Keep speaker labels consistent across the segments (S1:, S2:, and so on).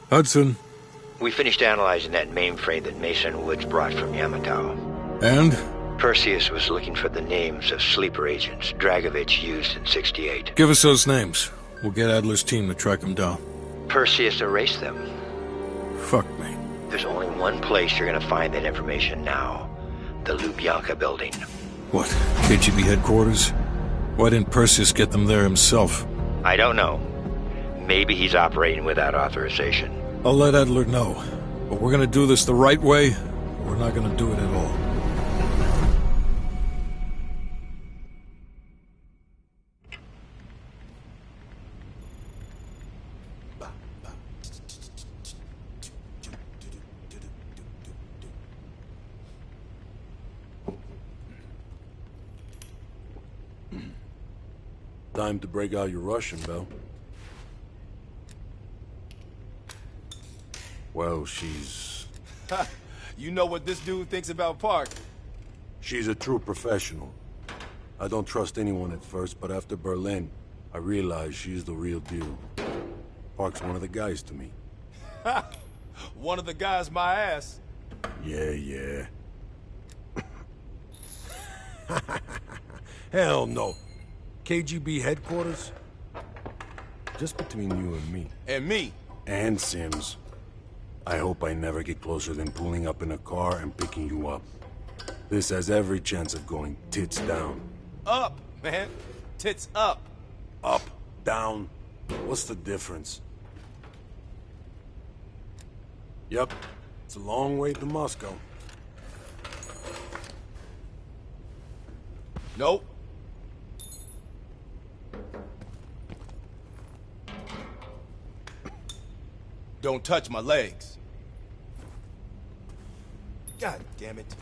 S1: Hudson.
S2: We finished analyzing that mainframe that Mason Woods brought from Yamato.
S1: And?
S2: Perseus was looking for the names of sleeper agents Dragovich used in '68.
S1: Give us those names. We'll get Adler's team to track them down.
S2: Perseus erased them.
S1: Fuck me.
S2: There's only one place you're gonna find that information now. The Lubyanka building.
S1: What? KGB headquarters? Why didn't Perseus get them there himself?
S2: I don't know. Maybe he's operating without authorization.
S1: I'll let Adler know. But we're gonna do this the right way, or we're not gonna do it at all.
S3: Time to break out your Russian, Belle. Well, she's...
S4: You know what this dude thinks about Park?
S3: She's a true professional. I don't trust anyone at first, but after Berlin, I realized she's the real deal. Park's one of the guys to me.
S4: One of the guys my ass.
S3: Yeah. Hell no. KGB headquarters? Just between you and me.
S4: And me.
S3: And Sims. I hope I never get closer than pulling up in a car and picking you up. This has every chance of going tits down.
S4: Up, man. Tits up.
S3: Up, down. What's the difference? Yep. It's a long way to Moscow.
S4: Nope. Don't touch my legs. God damn it.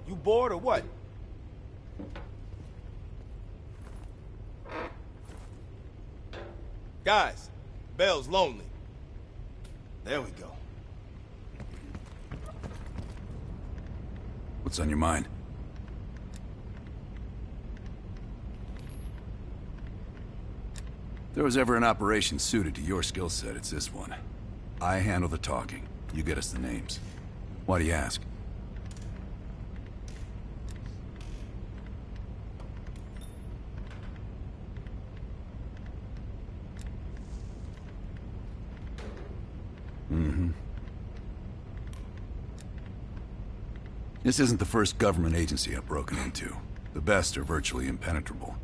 S4: You bored or what? Guys, Belle's lonely. There we go.
S5: What's on your mind? If there was ever an operation suited to your skill set, it's this one. I handle the talking. You get us the names. Why do you ask? This isn't the first government agency I've broken into. The best are virtually impenetrable.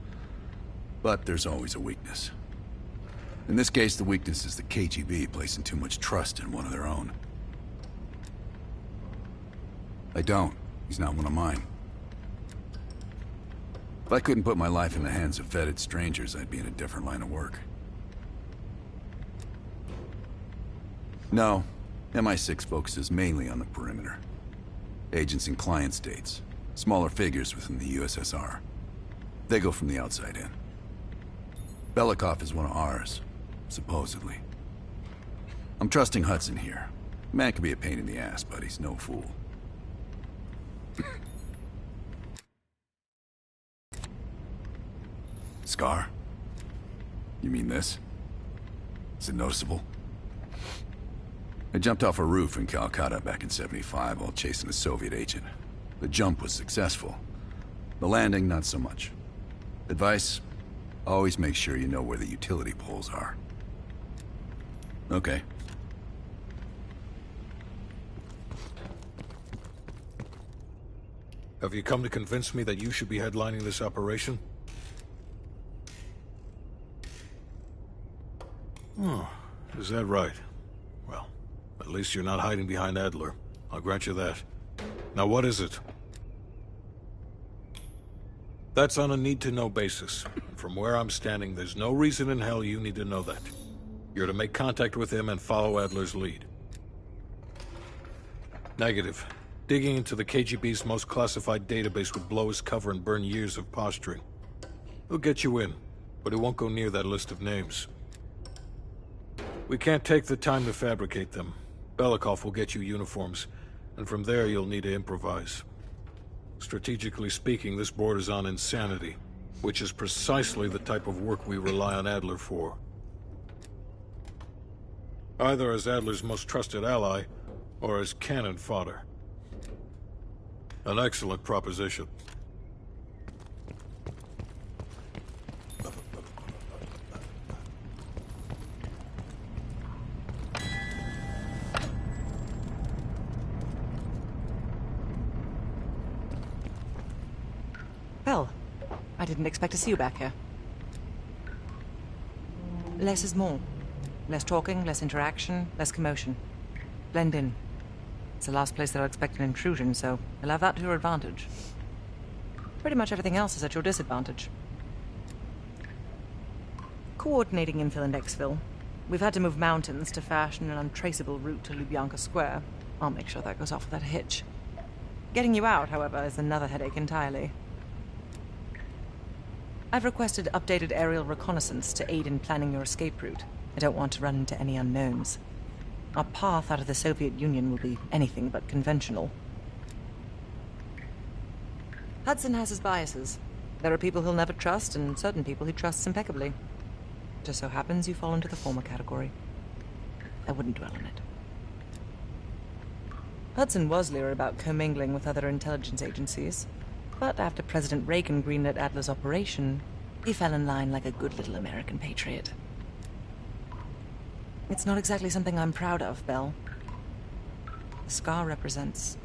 S5: But there's always a weakness. In this case, the weakness is the KGB placing too much trust in one of their own. I don't. He's not one of mine. If I couldn't put my life in the hands of vetted strangers, I'd be in a different line of work. No, MI6 focuses mainly on the perimeter. Agents in client states, smaller figures within the USSR. They go from the outside in. Belikov is one of ours, supposedly. I'm trusting Hudson here. Man can be a pain in the ass, but he's no fool. Scar? You mean this? Is it noticeable? I jumped off a roof in Calcutta back in '75 while chasing a Soviet agent. The jump was successful. The landing, not so much. Advice? Always make sure you know where the utility poles are. Okay.
S1: Have you come to convince me that you should be headlining this operation? Oh, is that right? Well, at least you're not hiding behind Adler. I'll grant you that. Now what is it? That's on a need-to-know basis. From where I'm standing, there's no reason in hell you need to know that. You're to make contact with him and follow Adler's lead. Negative. Digging into the KGB's most classified database would blow his cover and burn years of posturing. He'll get you in, but he won't go near that list of names. We can't take the time to fabricate them. Belikov will get you uniforms, and from there you'll need to improvise. Strategically speaking, this borders on insanity, which is precisely the type of work we rely on Adler for. Either as Adler's most trusted ally, or as cannon fodder. An excellent proposition.
S6: Well, I didn't expect to see you back here. Less is more. Less talking, less interaction, less commotion. Blend in. It's the last place that I'll expect an intrusion, so you'll have that to your advantage. Pretty much everything else is at your disadvantage. Coordinating infill in Exville. We've had to move mountains to fashion an untraceable route to Lubyanka Square. I'll make sure that goes off without a hitch. Getting you out, however, is another headache entirely. I've requested updated aerial reconnaissance to aid in planning your escape route. I don't want to run into any unknowns. Our path out of the Soviet Union will be anything but conventional. Hudson has his biases. There are people he'll never trust, and certain people he trusts impeccably. Just so happens you fall into the former category. I wouldn't dwell on it. Hudson was leery about commingling with other intelligence agencies, but after President Reagan greenlit Adler's operation, he fell in line like a good little American patriot. It's not exactly something I'm proud of, Belle. The scar represents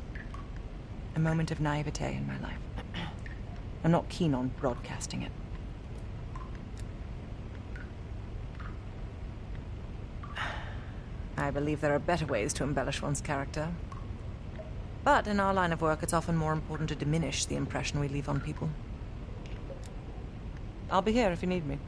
S6: a moment of naivete in my life. I'm not keen on broadcasting it. I believe there are better ways to embellish one's character. But in our line of work, it's often more important to diminish the impression we leave on people. I'll be here if you need me.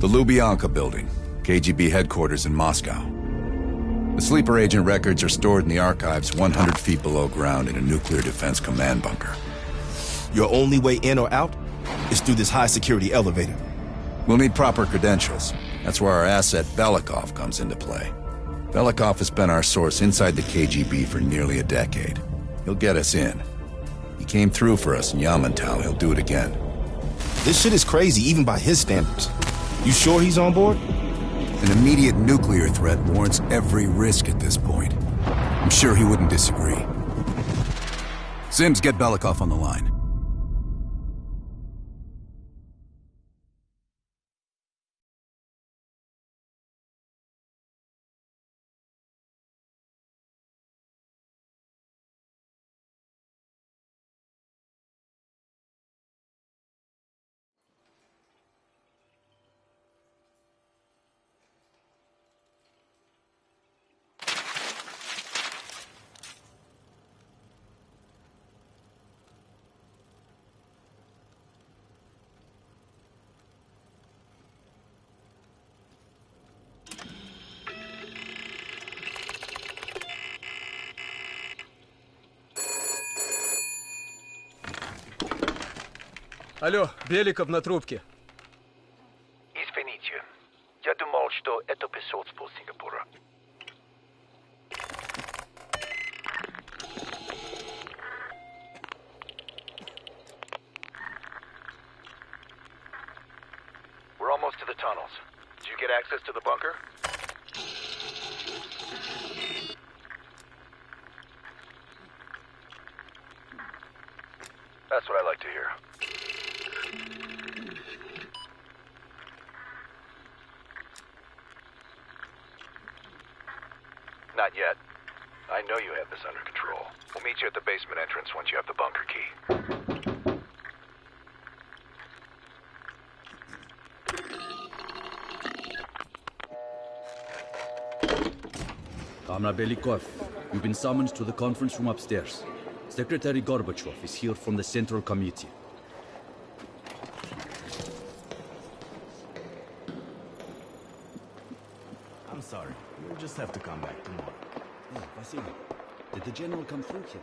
S5: The Lubyanka building, KGB headquarters in Moscow. The sleeper agent records are stored in the archives 100 feet below ground in a nuclear defense command bunker.
S7: Your only way in or out is through this high-security elevator.
S5: We'll need proper credentials. That's where our asset Belikov comes into play. Belikov has been our source inside the KGB for nearly a decade. He'll get us in. He came through for us in Yamantau. He'll do it again.
S7: This shit is crazy, even by his standards. You sure he's on board?
S5: An immediate nuclear threat warrants every risk at this point. I'm sure he wouldn't disagree. Sims, get Belikov on the line.
S8: Алло, Беликов на трубке.
S2: Извините, я думал, что это посольство Сингапура. We're almost to the tunnels. Did you get access to the bunker? That's what I like to hear. Not yet. I know you have this under control. We'll meet you at the basement entrance once you have the bunker key.
S9: Comrade Belikov, you've been summoned to the conference room upstairs. Secretary Gorbachev is here from the Central Committee.
S10: just have to come back tomorrow.
S9: Yeah, Vasily, did the general come through here?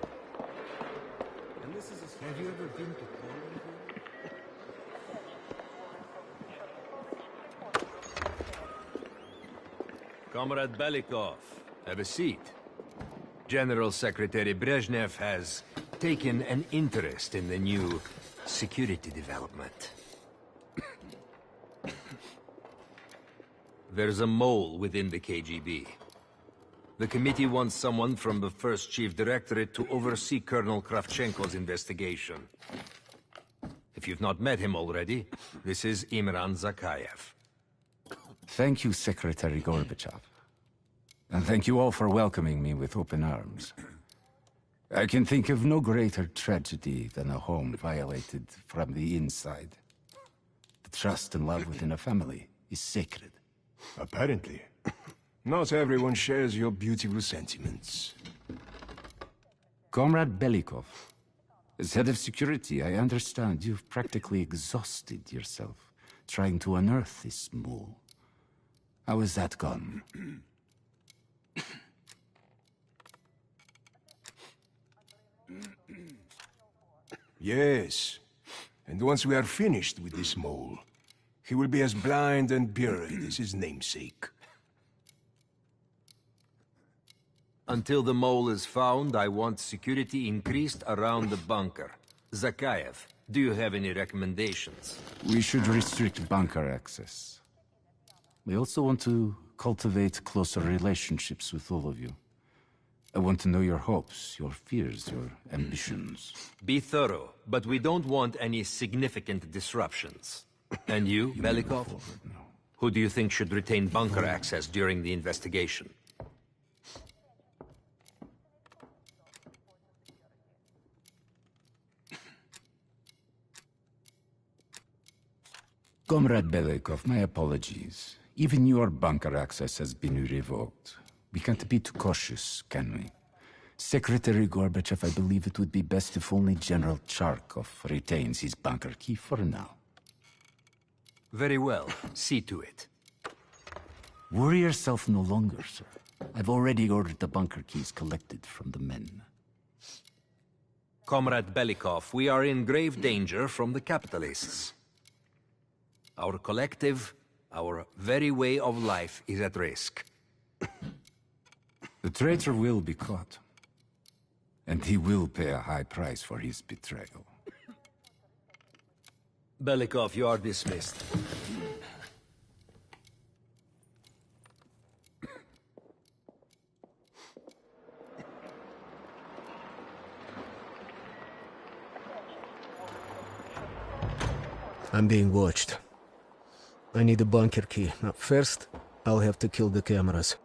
S10: And this is a...
S9: Have you ever been to Poland?
S11: Comrade Belikov, have a seat. General Secretary Brezhnev has taken an interest in the new security development. There's a mole within the KGB. The committee wants someone from the first Chief Directorate to oversee Colonel Kravchenko's investigation. If you've not met him already, this is Imran Zakayev.
S12: Thank you, Secretary Gorbachev. And thank you all for welcoming me with open arms. I can think of no greater tragedy than a home violated from the inside. The trust and love within a family is sacred.
S10: Apparently. Not everyone shares your beautiful sentiments.
S12: Comrade Belikov, as head of security, I understand you've practically exhausted yourself trying to unearth this mole. How has that gone?
S10: Yes. And once we are finished with this mole, he will be as blind and buried as his namesake.
S11: Until the mole is found, I want security increased around the bunker. Zakayev, do you have any recommendations?
S12: We should restrict bunker access. We also want to cultivate closer relationships with all of you. I want to know your hopes, your fears, your ambitions.
S11: Be thorough, but we don't want any significant disruptions. And you, Belikov? Who do you think should retain bunker access during the investigation?
S12: Comrade Belikov, my apologies. Even your bunker access has been revoked. We can't be too cautious, can we? Secretary Gorbachev, I believe it would be best if only General Charkov retains his bunker key for now.
S11: Very well. See to it.
S12: Worry yourself no longer, sir. I've already ordered the bunker keys collected from the men.
S11: Comrade Belikov, we are in grave danger from the capitalists. Our collective, our very way of life is at risk.
S12: The traitor will be caught. And he will pay a high price for his betrayal.
S11: Belikov, you are dismissed.
S13: I'm being watched. I need a bunker key. Now, first, I'll have to kill the cameras.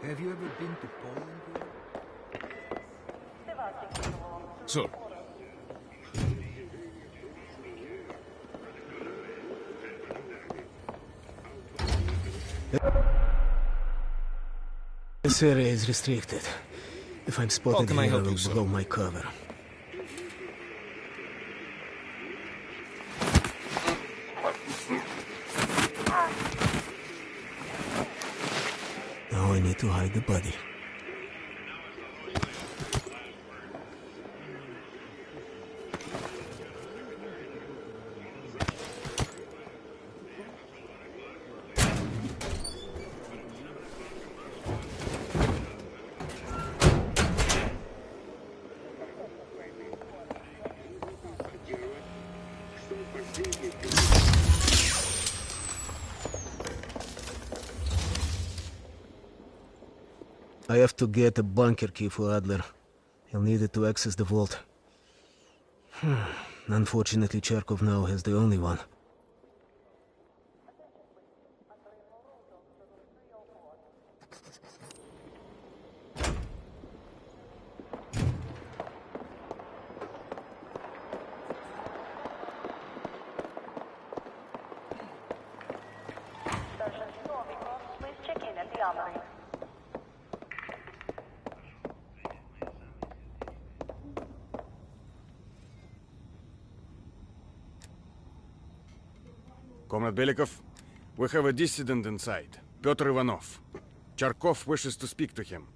S9: Have you ever been to Poland?
S1: So,
S13: This area is restricted. If I'm spotted here, I will blow my cover. Now I need to hide the body. I have to get a bunker key for Adler. He'll need it to access the vault. Unfortunately, Charkov now has the only one.
S14: Please check in at the armory.
S15: Comrade Belikov, we have a dissident inside, Pyotr Ivanov. Charkov wishes to speak to him.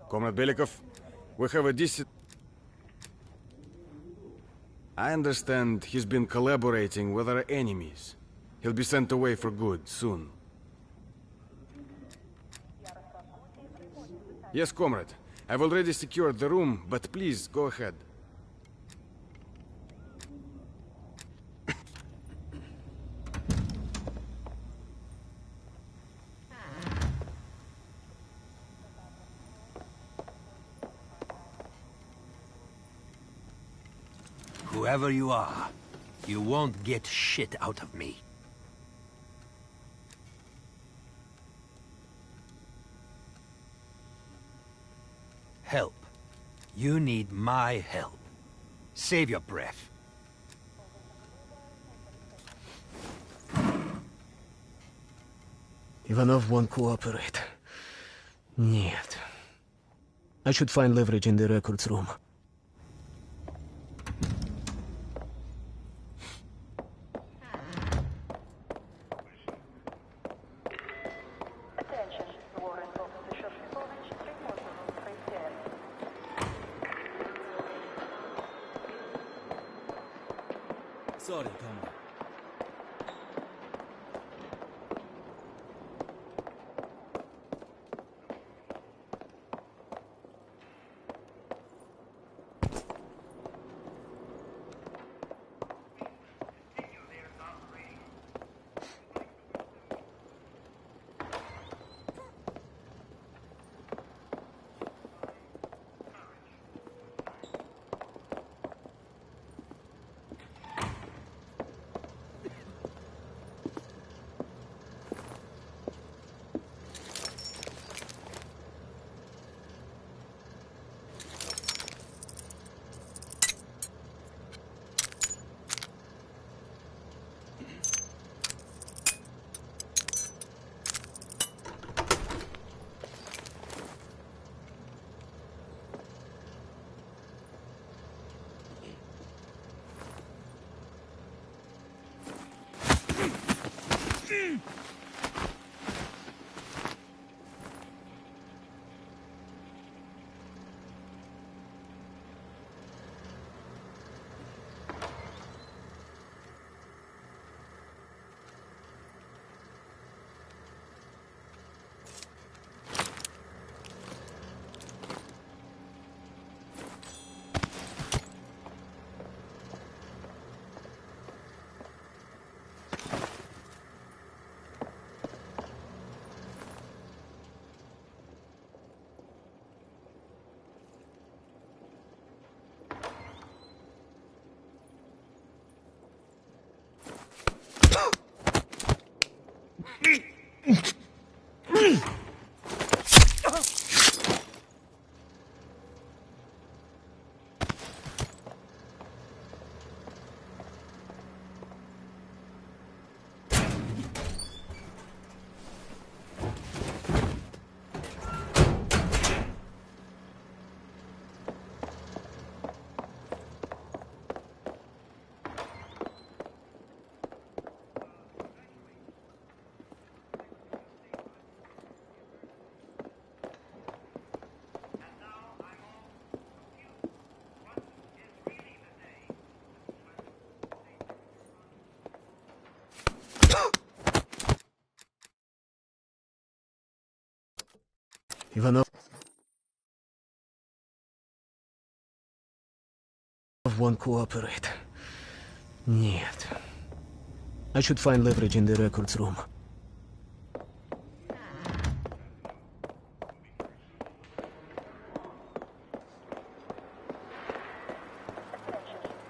S15: Comrade Belikov, we have a dissident... I understand he's been collaborating with our enemies. He'll be sent away for good soon. Yes, comrade. I've already secured the room, but please, go ahead.
S11: Whoever you are, you won't get shit out of me. Help. You need my help. Save your breath.
S13: Ivanov won't cooperate. Нет. I should find leverage in the records room.
S14: Attention, warrant officer Shostakovich, report to room 310.
S9: Sorry, comrade.
S13: Ivanov won't cooperate. Нет. I should find leverage in the records room.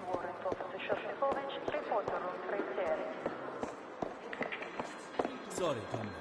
S14: Warrant officer Shostakovich, report to room 310.
S9: Sorry, comrade.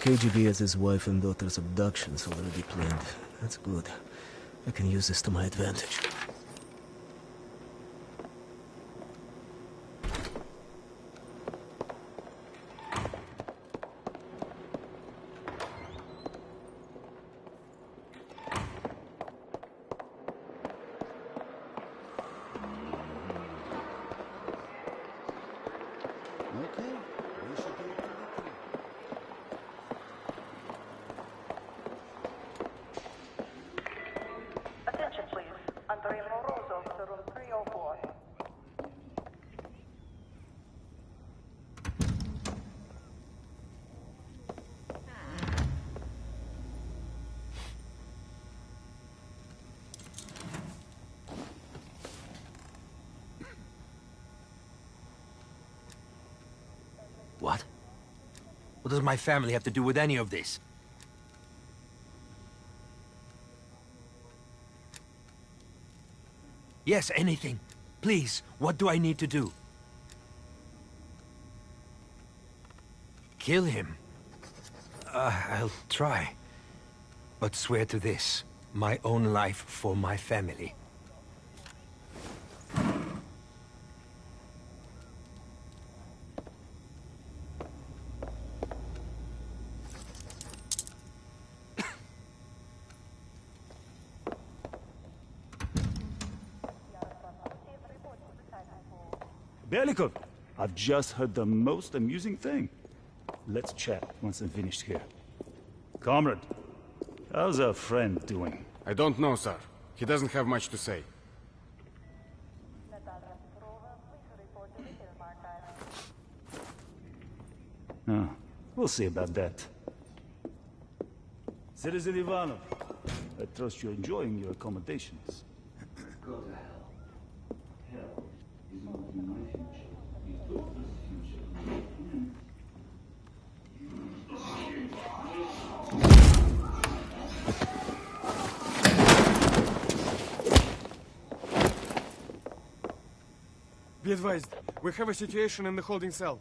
S13: KGB has his wife and daughter's abductions already planned. That's good. I can use this to my advantage.
S14: Attention, please. Entering Morozo to room 304.
S11: What? What does my family have to do with any of this? Yes, anything. Please, what do I need to do? Kill him? I'll try. But swear to this. My own life for my family.
S16: Belikov, I've just heard the most amusing thing. Let's chat once I'm finished here. Comrade, how's our friend doing?
S15: I don't know, sir. He doesn't have much to say.
S16: Oh, we'll see about that. Citizen Ivanov, I trust you're enjoying your accommodations.
S17: Go to hell. Hell is not in my future. It's daughter's future.
S15: Be advised, we have a situation in the holding cell.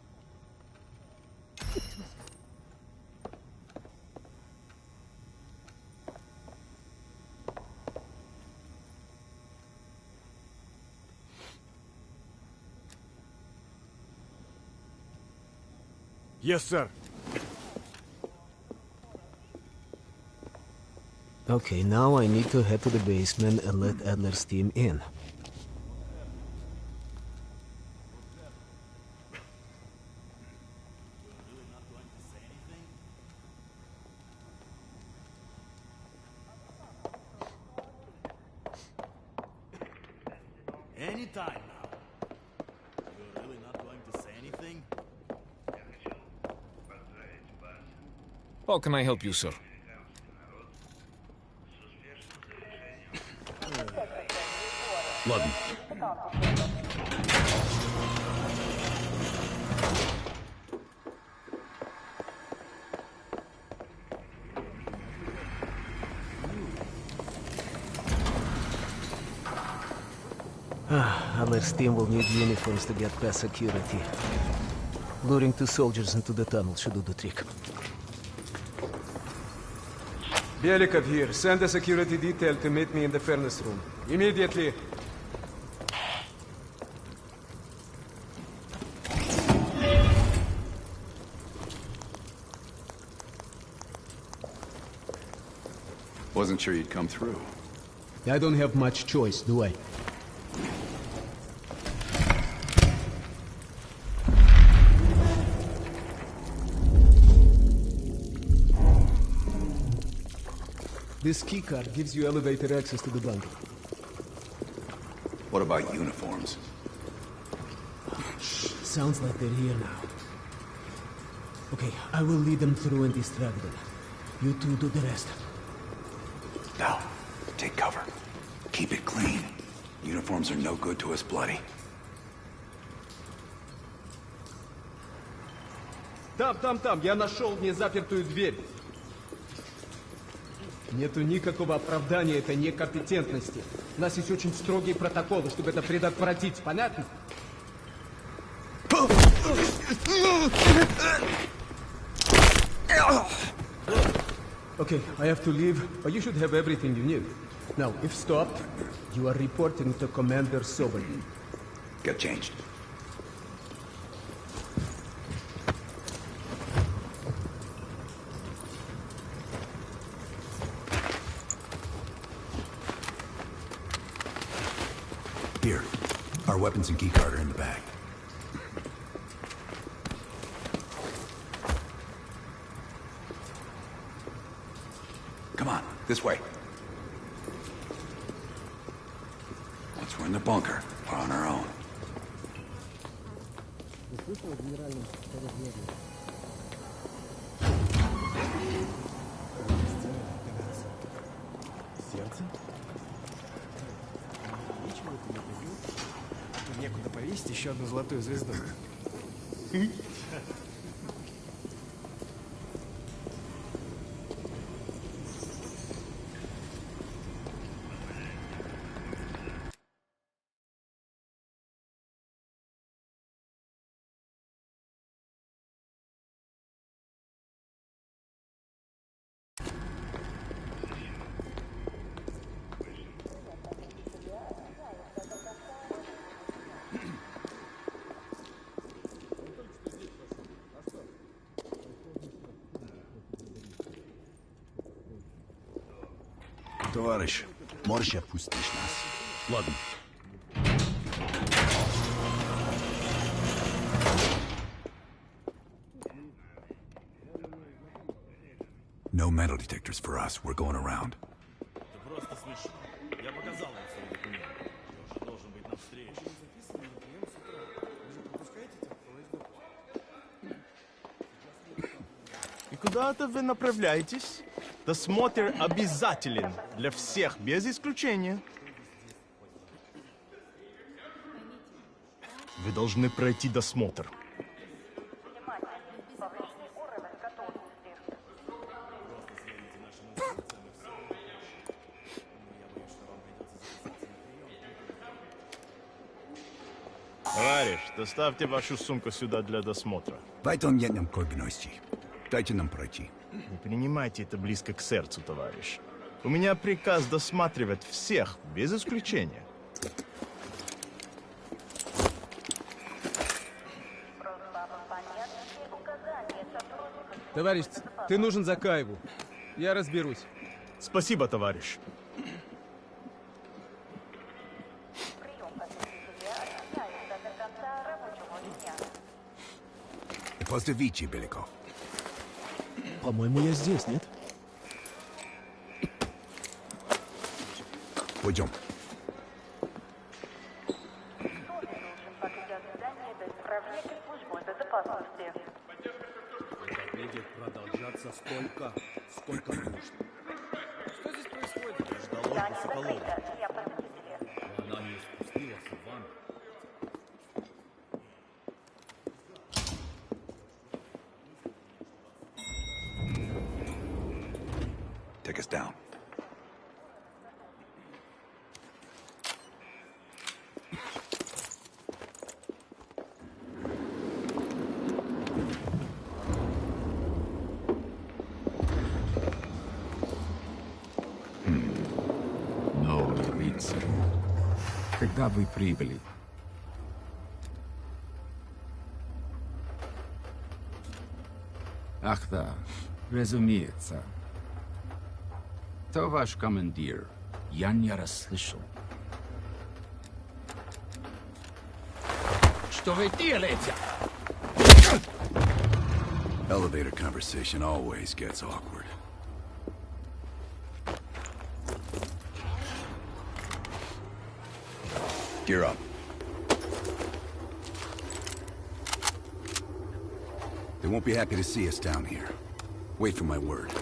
S15: Yes, sir.
S13: Okay, now I need to head to the basement and let Adler's team in.
S18: Anytime now. You're really not going to say anything?
S19: How can I help you, sir?
S9: Ладно.
S13: Adler's team will need uniforms to get past security. Luring 2 soldiers into the tunnel should do the trick.
S8: Belikov here. Send a security detail to meet me in the furnace room. Immediately.
S5: Wasn't sure you'd come through.
S13: I don't have much choice, do I? This keycard gives you elevator access to the bunker.
S5: What about uniforms?
S13: Sounds like they're here now. Okay, I will lead them through and distract them. You two do the rest.
S5: Now, take cover. Keep it clean. Uniforms are no good to us bloody.
S8: Там, я нашел незапертую дверь. Нету никакого оправдания этой некомпетентности. У нас есть очень строгие протоколы, чтобы это предотвратить, понятно? Okay, I have to leave, but you should have everything you need. Now, if stopped, you are reporting to Commander Sobel.
S5: Get changed. Here, our weapons and keycard are in the bag. Come on, this way. Once we're in the bunker, we're on our own.
S8: Некуда повесить еще одну золотую звезду.
S10: Товарищ, можешь отпустить нас?
S9: Ладно.
S5: No metal detectors for us. We're going around.
S18: Ты просто слышал. Я показал им свои документы. Ты уже должен быть на встрече.
S4: И куда-то вы направляетесь? Досмотр обязателен для всех, без исключения. Вы должны пройти досмотр. Товарищ, доставьте вашу сумку сюда для досмотра.
S5: Дайте нам пройти.
S4: Не принимайте это близко к сердцу, товарищ. У меня приказ досматривать всех, без исключения.
S8: Товарищ, ты нужен Закаеву. Я разберусь.
S4: Спасибо, товарищ.
S5: Поздравите, Беляков.
S13: По-моему, я здесь, нет?
S5: Пойдем.
S18: Это будет продолжаться сколько нужно. Что здесь происходит? Я ждал отпуск Соколова. Она не спустилась в ванну.
S5: Take us down.
S12: Новый рыцарь. Когда вы прибыли? Ах да, разумеется. Кто ваш командир? Я не расслышал. Что вы делаете?
S5: Elevator conversation always gets awkward. Gear up. They won't be happy to see us down here. Wait for my word.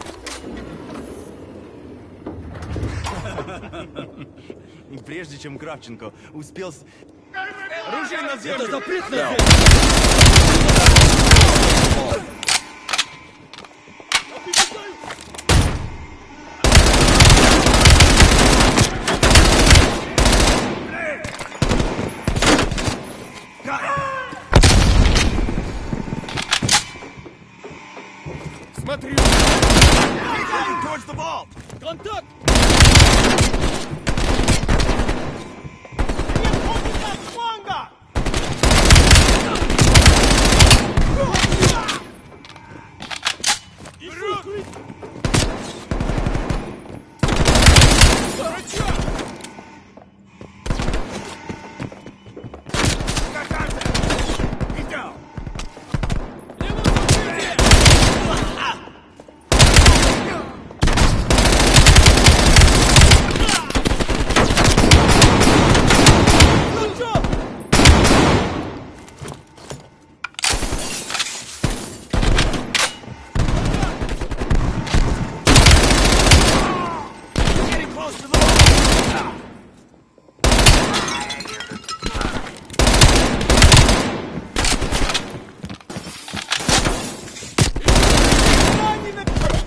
S15: И прежде чем Кравченко успел... Оружие на землю!
S18: Это запретное!
S15: Смотри! Towards the vault!
S18: Контакт!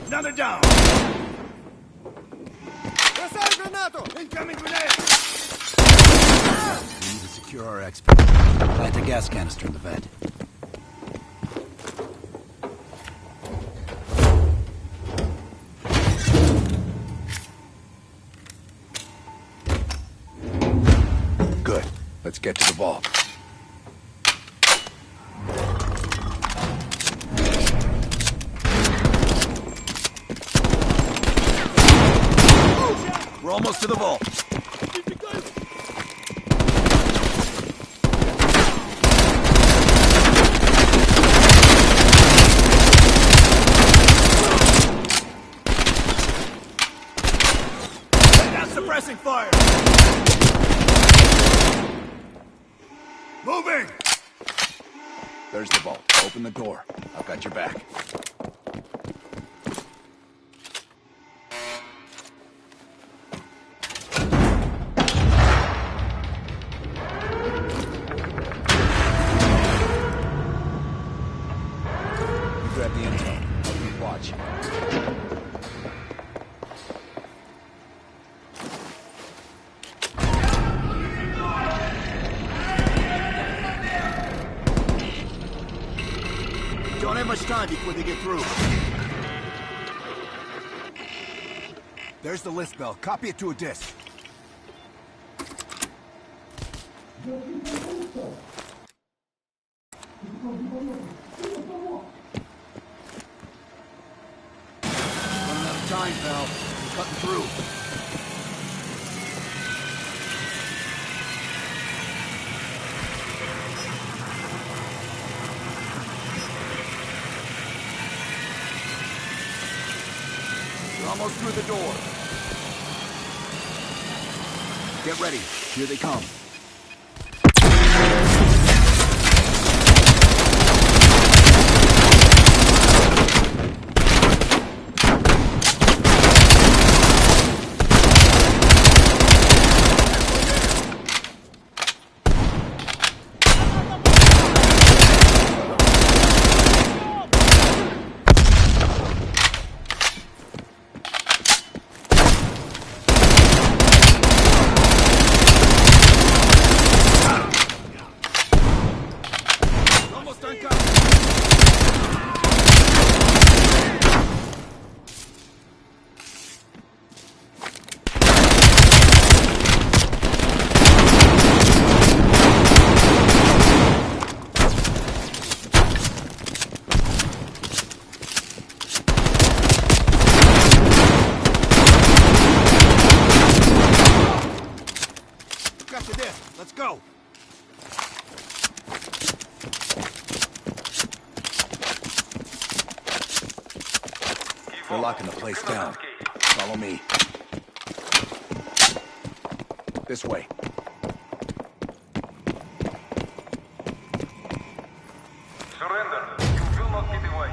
S15: Another down! Бросай гранату! Incoming grenade!
S5: We need to secure our expert. Plant a gas canister in the vent. Good. Let's get to the vault. We're almost to the vault.
S15: That's suppressing fire! Moving!
S5: There's the vault. Open the door. I've got your back. Grab the intel. I'll keep watch.
S15: Don't have much time before they get through.
S5: There's the list, Bell. Copy it to a disk. Running out of time, pal. We're cutting through. We're almost through the door. Get ready. Here they come.
S15: Let's go!
S5: They're locking the place down. Follow me. This way.
S2: surrender. You will not get away.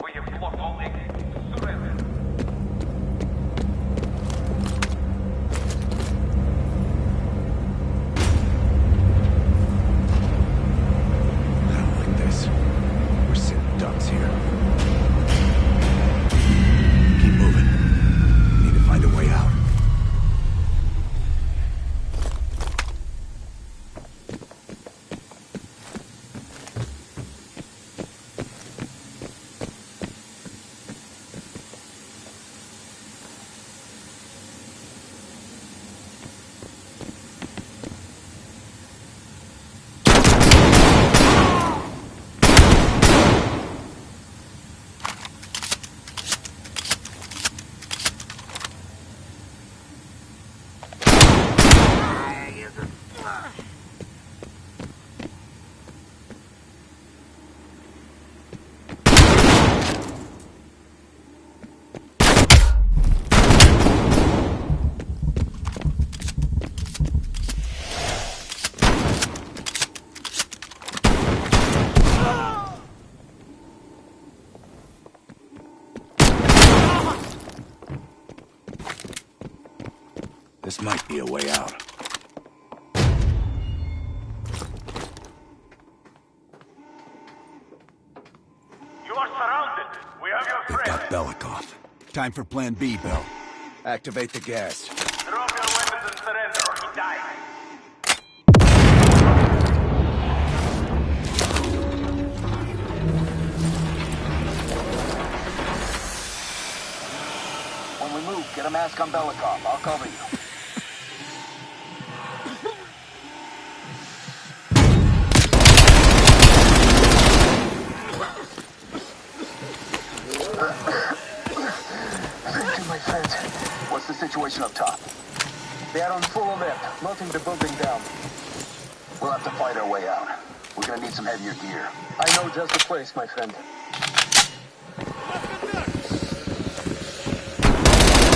S2: We have blocked all exits. Surrender.
S5: I don't like this. We're sitting ducks here. Keep moving. Need to find a way out. This might be a way out.
S2: You are surrounded. We have your
S5: They've got Belikov. Time for Plan B, Bell. Activate the gas.
S2: Drop your weapons and surrender or he dies.
S20: When we move, get a mask on Belikov. I'll cover you. Thank you, my friend. What's the situation up top? They are on full alert, melting the building down. We'll have to fight our way out. We're gonna need some heavier gear. I know just the place, my friend.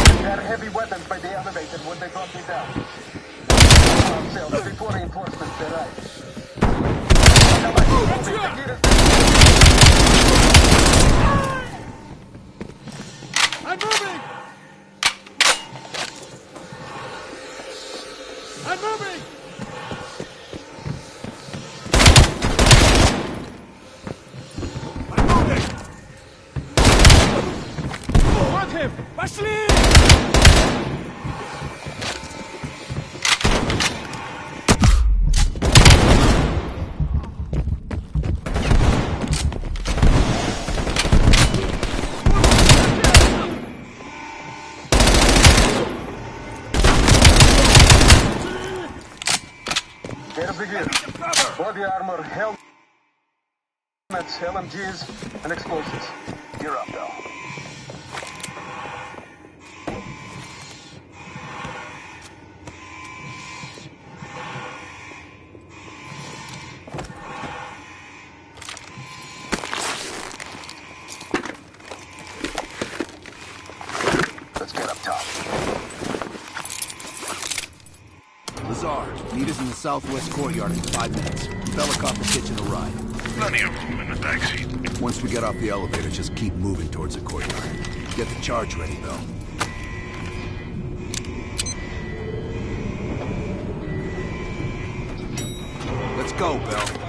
S20: They had heavy weapons by the elevator when they brought me down. Ourselves before reinforcements arrive.
S2: I'm moving! I'm moving!
S10: I'm moving!
S2: Want him! Пошли!
S20: Here's the gear. Body armor, helmets, LMGs, and explosives. You're up, though. Let's get up top.
S5: Lazar, meet us in the southwest courtyard in 5 minutes. Belikov is hitching a ride.
S10: Plenty of room in the backseat.
S5: Once we get off the elevator, just keep moving towards the courtyard. Get the charge ready, Bell. Let's go, Bell.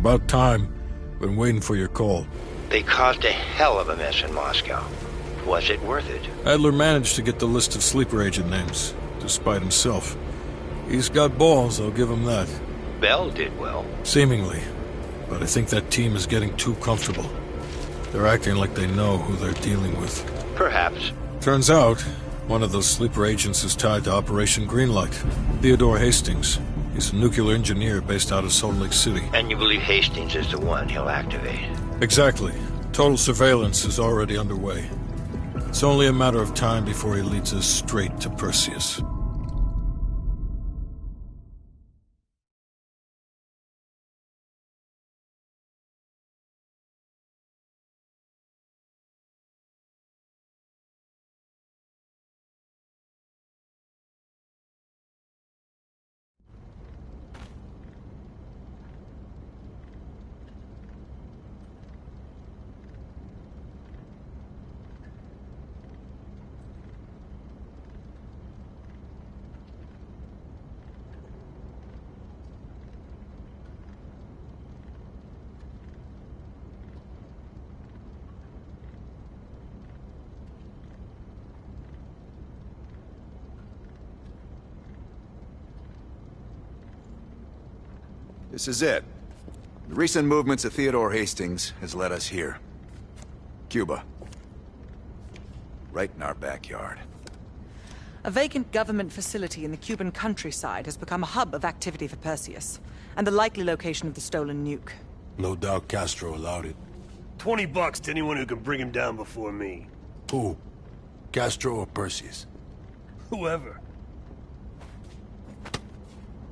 S1: about time. Been waiting for your call.
S21: They caused a hell of a mess in Moscow. Was it worth it?
S1: Adler managed to get the list of sleeper agent names, despite himself. He's got balls, I'll give him that.
S21: Bell did well.
S1: Seemingly. But I think that team is getting too comfortable. They're acting like they know who they're dealing with.
S21: Perhaps.
S1: Turns out, one of those sleeper agents is tied to Operation Greenlight. Theodore Hastings. He's a nuclear engineer based out of Salt Lake City.
S21: And you believe Hastings is the one he'll activate?
S1: Exactly. Total surveillance is already underway. It's only a matter of time before he leads us straight to Perseus.
S5: This is it. The recent movements of Theodore Hastings has led us here. Cuba. Right in our backyard.
S6: A vacant government facility in the Cuban countryside has become a hub of activity for Perseus, and the likely location of the stolen nuke.
S3: No doubt Castro allowed it.
S10: $20 to anyone who can bring him down before me.
S3: Who? Castro or Perseus?
S10: Whoever.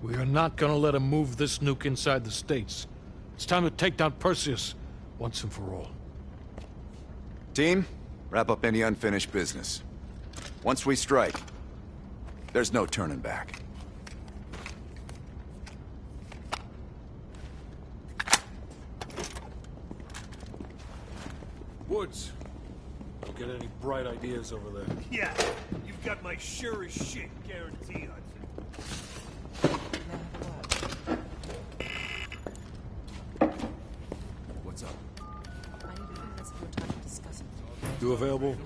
S1: We are not gonna let him move this nuke inside the States. It's time to take down Perseus, once and for all.
S5: Team, wrap up any unfinished business. Once we strike, there's no turning back.
S1: Woods. Don't get any bright ideas over there.
S10: Yeah, you've got my sure as shit guarantee, Hudson.
S5: What's up?
S1: You available?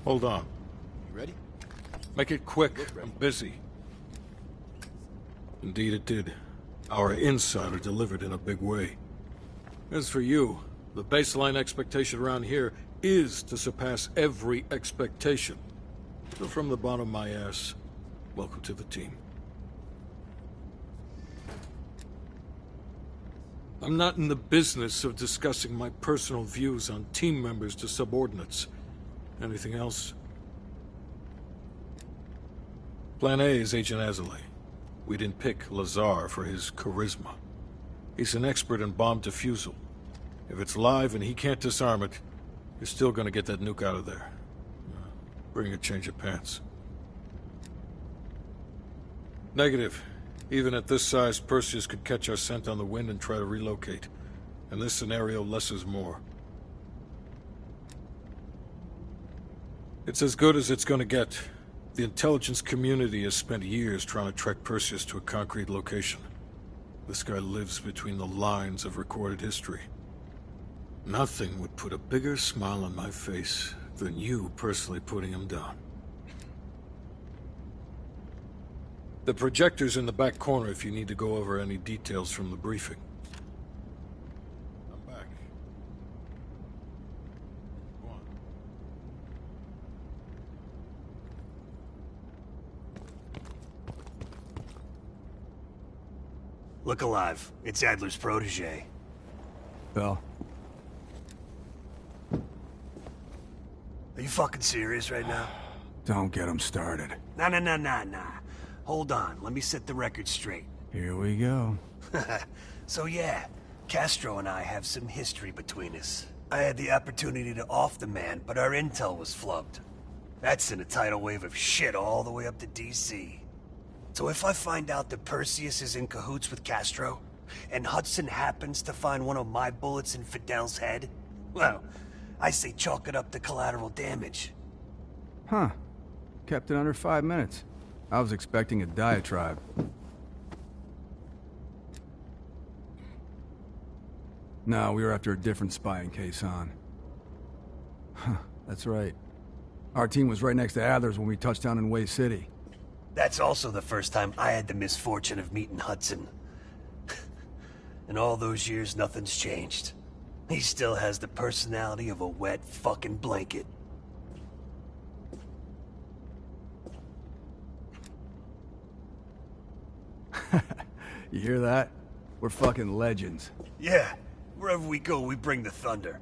S1: Hold on.
S5: You ready?
S1: Make it quick. I'm busy. Indeed it did. Our insider delivered in a big way. As for you, the baseline expectation around here is to surpass every expectation. So from the bottom of my ass, welcome to the team. I'm not in the business of discussing my personal views on team members to subordinates. Anything else? Plan A is Agent Azalea. We didn't pick Lazar for his charisma. He's an expert in bomb defusal. If it's live and he can't disarm it, you're still gonna get that nuke out of there. Bring a change of pants. Negative. Even at this size, Perseus could catch our scent on the wind and try to relocate. In this scenario, less is more. It's as good as it's gonna get. The intelligence community has spent years trying to track Perseus to a concrete location. This guy lives between the lines of recorded history. Nothing would put a bigger smile on my face than you personally putting him down. The projector's in the back corner if you need to go over any details from the briefing. I'm back. Go on.
S10: Look alive. It's Adler's protege.
S15: Bell.
S10: Are you fucking serious right now?
S15: Don't get him started.
S10: Nah. Hold on, let me set the record straight.
S15: Here we go.
S10: So yeah, Castro and I have some history between us. I had the opportunity to off the man, but our intel was flubbed. That sent a tidal wave of shit all the way up to DC. So if I find out that Perseus is in cahoots with Castro, and Hudson happens to find one of my bullets in Fidel's head, well, I say chalk it up to collateral damage.
S15: Huh. Kept it under 5 minutes. I was expecting a diatribe.
S7: No, we were after a different spy in Quezon. Huh, that's right. Our team was right next to Adler's when we touched down in Way City.
S10: That's also the first time I had the misfortune of meeting Hudson. In all those years, nothing's changed. He still has the personality of a wet fucking blanket.
S7: You hear that? We're fucking legends.
S10: Yeah, wherever we go, we bring the thunder.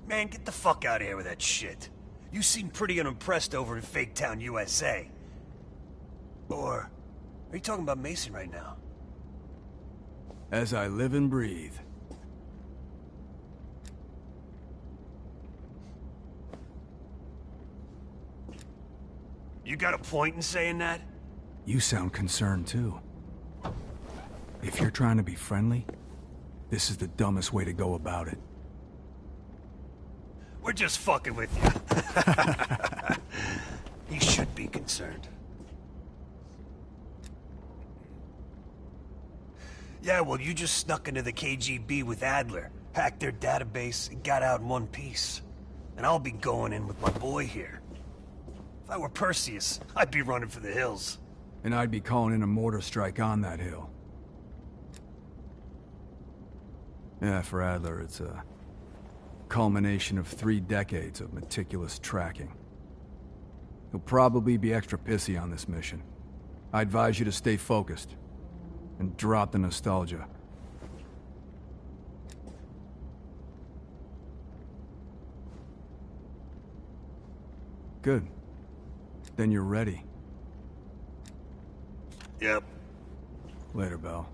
S10: Man, get the fuck out of here with that shit. You seem pretty unimpressed over in Fake Town, USA. Or, are you talking about Mason right now?
S7: As I live and breathe.
S10: You got a point in saying that?
S7: You sound concerned too. If you're trying to be friendly, this is the dumbest way to go about it.
S10: We're just fucking with you. You should be concerned. Yeah, well, you just snuck into the KGB with Adler, hacked their database, and got out in one piece. And I'll be going in with my boy here. If I were Perseus, I'd be running for the hills.
S7: And I'd be calling in a mortar strike on that hill. Yeah, for Adler, it's a culmination of 3 decades of meticulous tracking. He'll probably be extra pissy on this mission. I advise you to stay focused and drop the nostalgia. Good. Then you're ready.
S10: Yep.
S7: Later, Bell.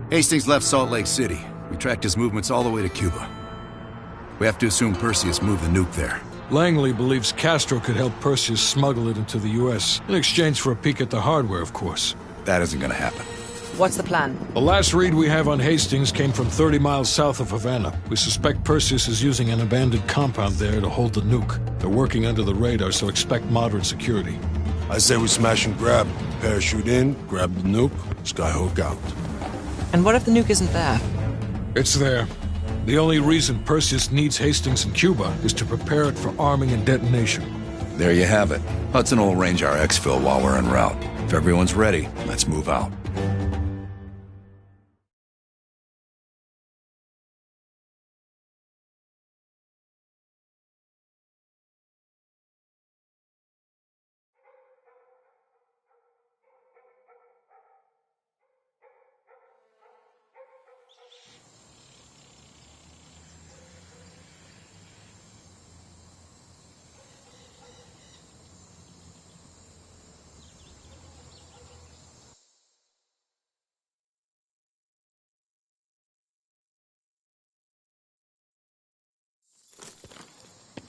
S5: Hastings left Salt Lake City. We tracked his movements all the way to Cuba. We have to assume Perseus moved the nuke there.
S1: Langley believes Castro could help Perseus smuggle it into the U.S. in exchange for a peek at the hardware, of course.
S5: That isn't gonna happen.
S6: What's the plan?
S1: The last read we have on Hastings came from 30 miles south of Havana. We suspect Perseus is using an abandoned compound there to hold the nuke. They're working under the radar, so expect moderate security.
S3: I say we smash and grab. Parachute in, grab the nuke, skyhook out.
S6: And what if the nuke isn't there?
S1: It's there. The only reason Perseus needs Hastings in Cuba is to prepare it for arming and detonation.
S5: There you have it. Hudson will arrange our exfil while we're en route. If everyone's ready, let's move out.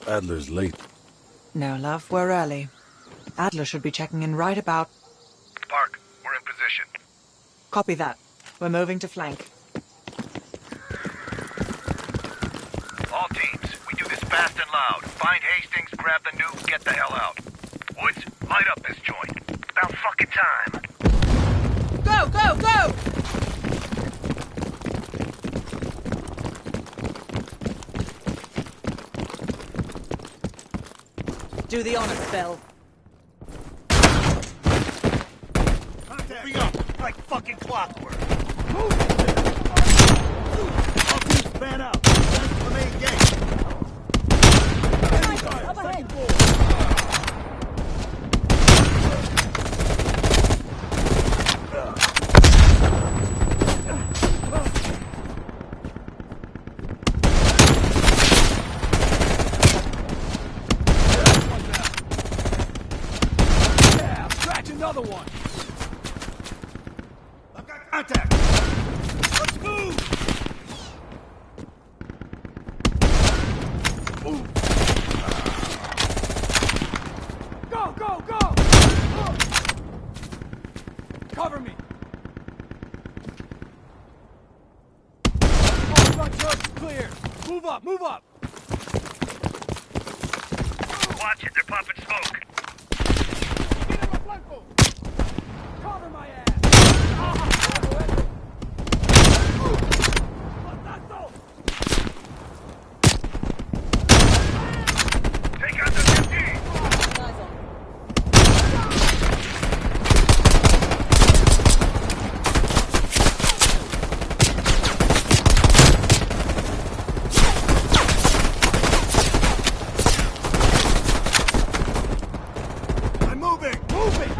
S3: Adler's late.
S6: No, love, we're early. Adler should be checking in right about...
S2: Park, we're in position.
S6: Copy that. We're moving to flank.
S2: All teams, we do this fast and loud. Find Hastings, grab the nuke, get the hell out. Woods, light up this joint. About fucking time.
S6: Go, go, go! Do the honors, Bell.
S10: Moving up, like fucking clockwork.
S18: All teams span out. That's the main gate.
S6: Up ahead.
S18: Another one. I've got contact. Let's move. Go, go, go. Cover me. All front yards clear. Move up, move up.
S2: Watch it, they're popping smoke.
S18: Cover my ass!
S2: Take out the 50!
S18: I'm moving! Moving!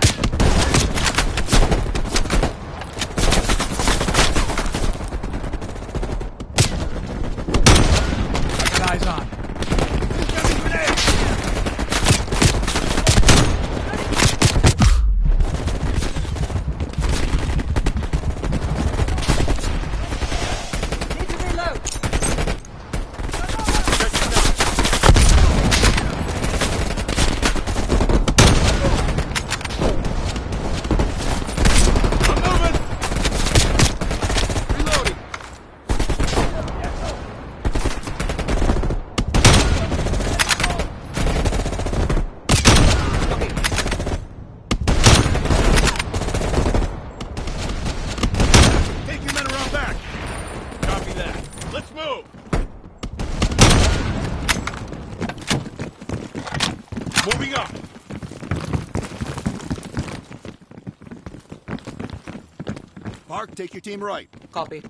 S18: Eyes on.
S6: Need to reload.
S18: I'm moving! Reloading! Take your men around back. Copy that. Let's move. Moving up. Park, take your team right.
S6: Copy.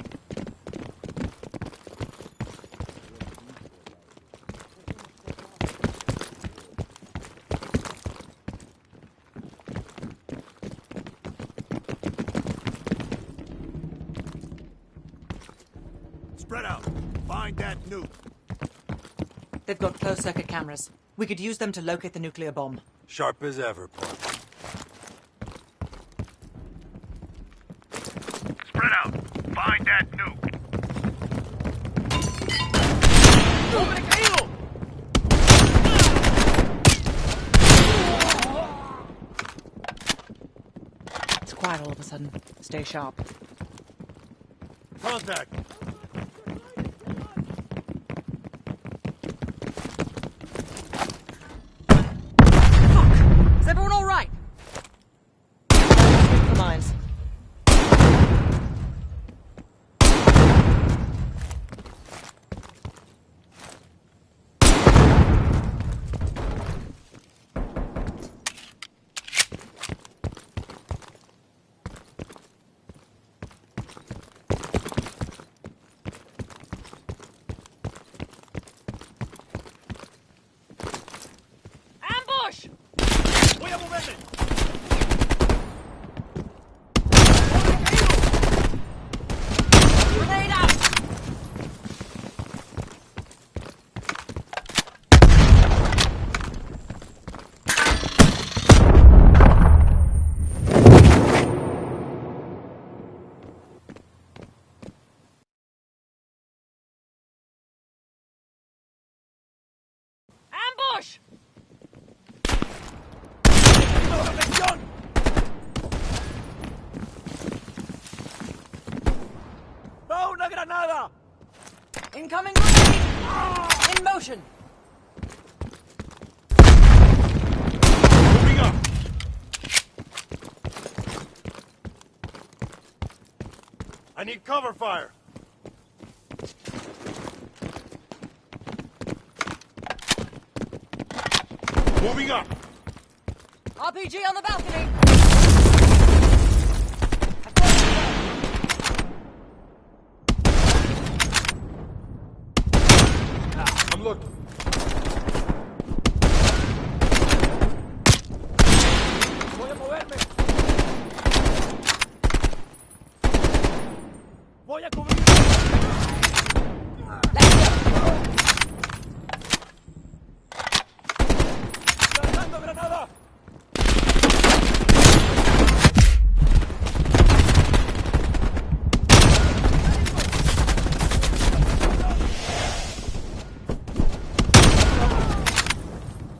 S18: Spread out. Find that nuke.
S6: They've got closed-circuit cameras. We could use them to locate the nuclear bomb.
S3: Sharp as ever, Park.
S2: Spread out. Find that nuke.
S6: It's quiet all of a sudden. Stay sharp.
S18: Contact.
S6: Is everyone all right? The mines. Ambush!
S18: Voy a moverme.
S6: Grenade out! Ambush!
S18: granada!
S6: Incoming grenade! In motion!
S3: Moving up! I need cover fire! Moving up!
S6: RPG on the balcony!
S3: I'm looking.
S18: Voy a moverme. Voy a cubrir. Lanzando granada.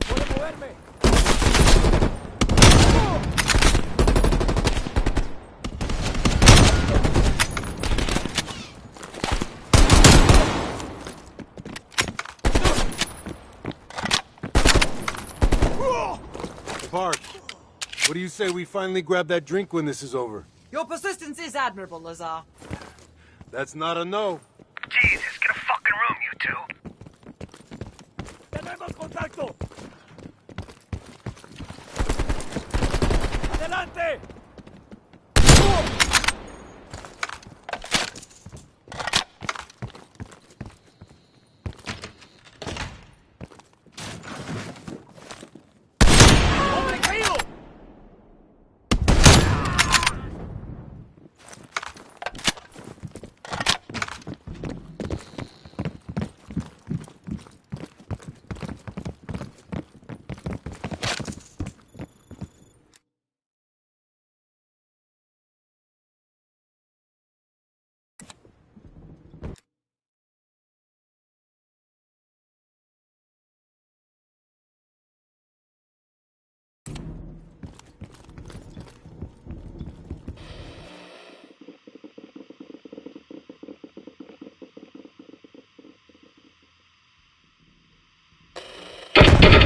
S18: Voy a moverme.
S3: Park, what do you say we finally grab that drink when this is over?
S6: Your persistence is admirable, Lazar.
S3: That's not a no.
S2: Jesus, get a fucking room, you two.
S18: Tenemos contacto. Adelante. ¡Hombre caído!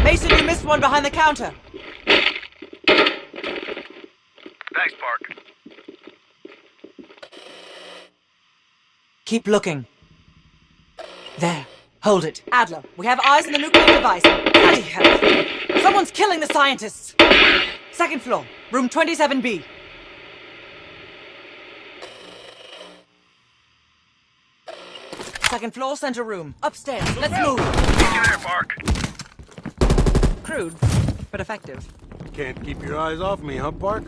S6: Mason, you missed one behind the counter.
S2: Thanks, Park.
S6: Keep looking. There. Hold it. Adler, we have eyes on the nuclear device. Bloody hell. Someone's killing the scientists. Second floor, room 27B. Second floor, center room. Upstairs. Let's move.
S2: Get you there, Park.
S6: Crude, but effective.
S3: Can't keep your eyes off me, huh, Park?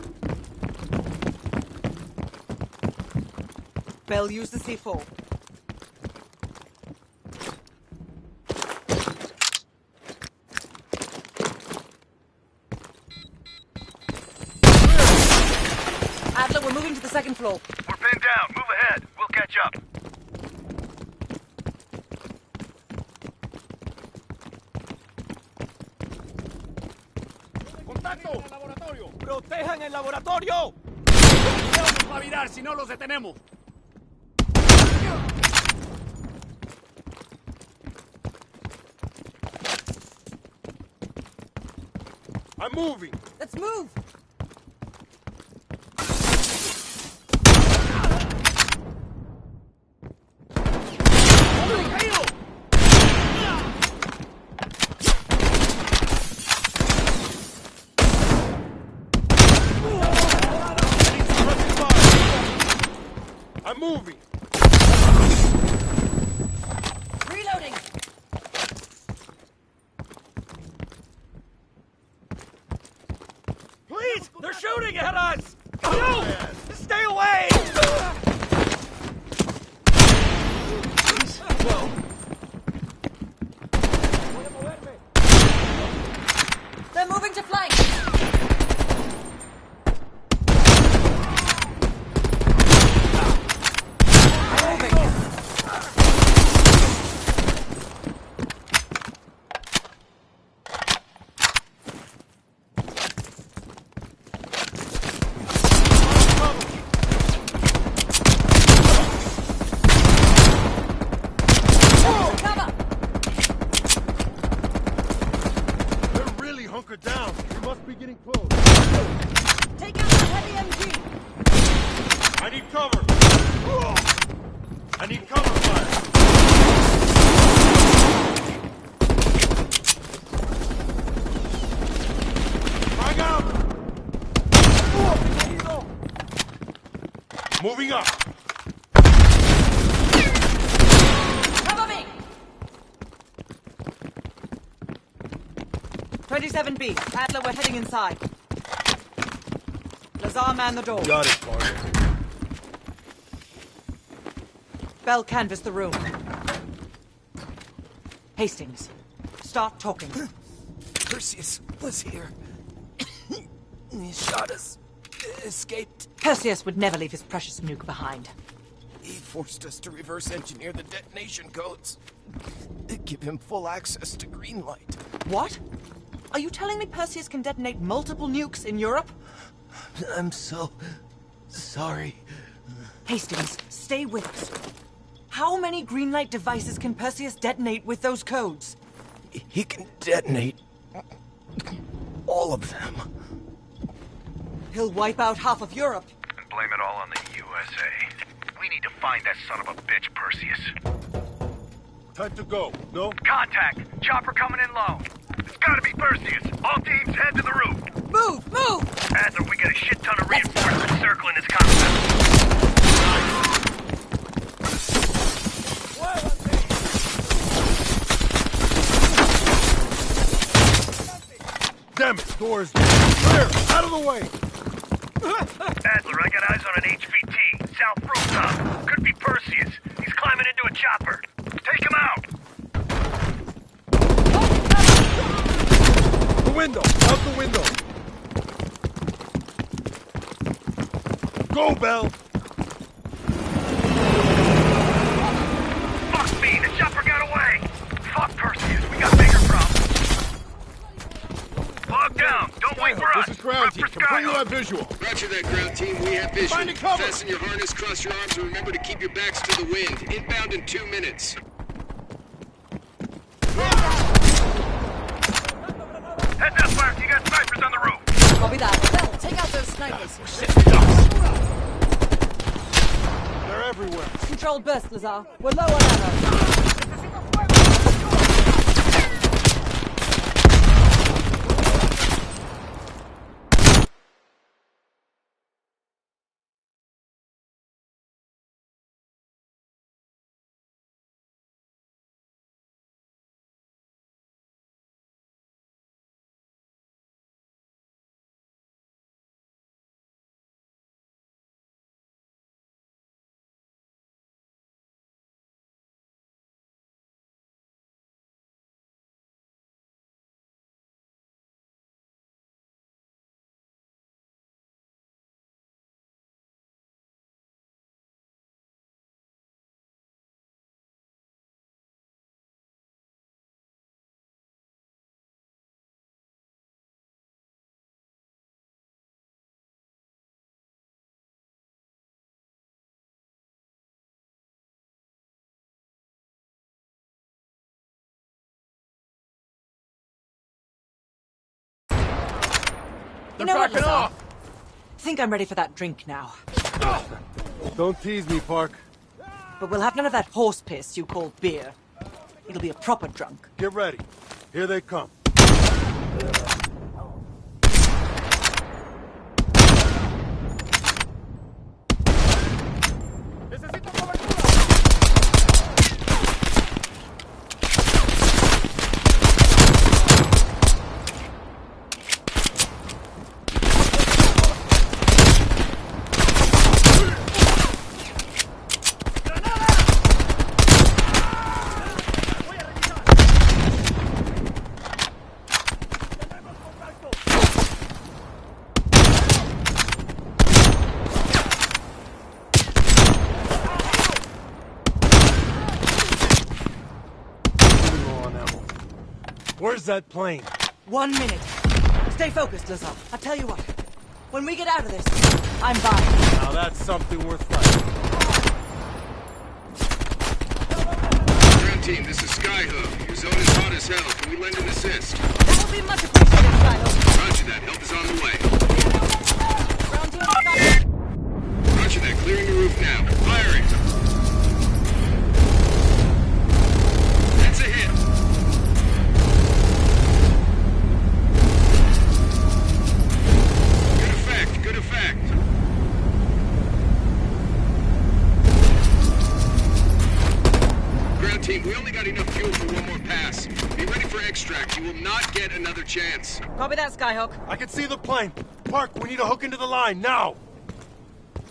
S6: Bell, use the C4. Adler, we're moving to the second floor.
S2: We're pinned down. Move ahead. We'll catch up.
S18: ¡Contacto! ¡Protejan el laboratorio! ¡Nos va a virar si no los detenemos!
S3: I'm moving.
S6: Let's move.
S3: I'm moving.
S6: Reloading.
S18: Please! They're shooting at us! No! Stay away! Whoa.
S6: They're moving to flank. Take out the heavy MG!
S3: I need cover! I need cover fire! Frag out! Moving up!
S6: Cover me! 27B, Adler, we're heading inside. Lazar, man the door.
S3: Got it, Parker.
S6: Bell, canvass the room. Hastings, start talking.
S14: Perseus was here. He shot us. Escaped.
S6: Perseus would never leave his precious nuke behind.
S14: He forced us to reverse engineer the detonation codes. Give him full access to green light.
S6: What? Are you telling me Perseus can detonate multiple nukes in Europe?
S14: I'm so sorry.
S6: Hastings, stay with us. How many green light devices can Perseus detonate with those codes?
S14: He can detonate all of them.
S6: He'll wipe out half of Europe.
S2: And blame it all on the USA. We need to find that son of a bitch, Perseus.
S3: Time to go. No?
S2: Contact! Chopper coming in low. It's gotta be Perseus. All teams head to the roof.
S6: Move! Move!
S2: Adler, we got a shit ton of reinforcements circling this compound.
S3: Damn it, doors clear! Out of the way!
S2: Adler, I got eyes on an HVT. South rooftop. Could be Perseus. He's climbing into a chopper. Take him out!
S3: The window! Out the window! Go, Bell!
S2: Fuck me! The chopper got away! Fuck Perseus, we got bigger problems. Log down! Don't wait for us!
S3: This is ground team. Confirm you have visual.
S22: Roger that, ground team. We have vision.
S3: Finding cover.
S22: Fasten your harness, cross your arms, and remember to keep your backs to the wind. Inbound in 2 minutes.
S2: Heads up, Clark. You got snipers on the roof.
S6: Copy that. Bell, take out those snipers.
S3: They're everywhere.
S6: Controlled burst, Lazar. We're low on ammo. You know what, Lazar? Think I'm ready for that drink now.
S3: Don't tease me, Park.
S6: But we'll have none of that horse piss you call beer. It'll be a proper drunk.
S3: Get ready. Here they come. Where's that plane?
S6: 1 minute. Stay focused, Lazar. I'll tell you what. When we get out of this, I'm buying.
S3: Now that's something worth fighting.
S22: Ground team, this is Sky Skyhook. Your zone is hot as hell. Can we lend an assist?
S6: That will be much appreciated, Skyhook.
S22: Roger that. Help is on the way.
S6: Ground team is coming.
S22: Roger that. Clearing the roof now. Firing. That's a hit. Good effect. Good effect. Ground team, we only got enough fuel for one more pass. Be ready for extract. You will not get another chance.
S6: Copy that, Skyhook.
S3: I can see the plane. Park, we need a hook into the line, now!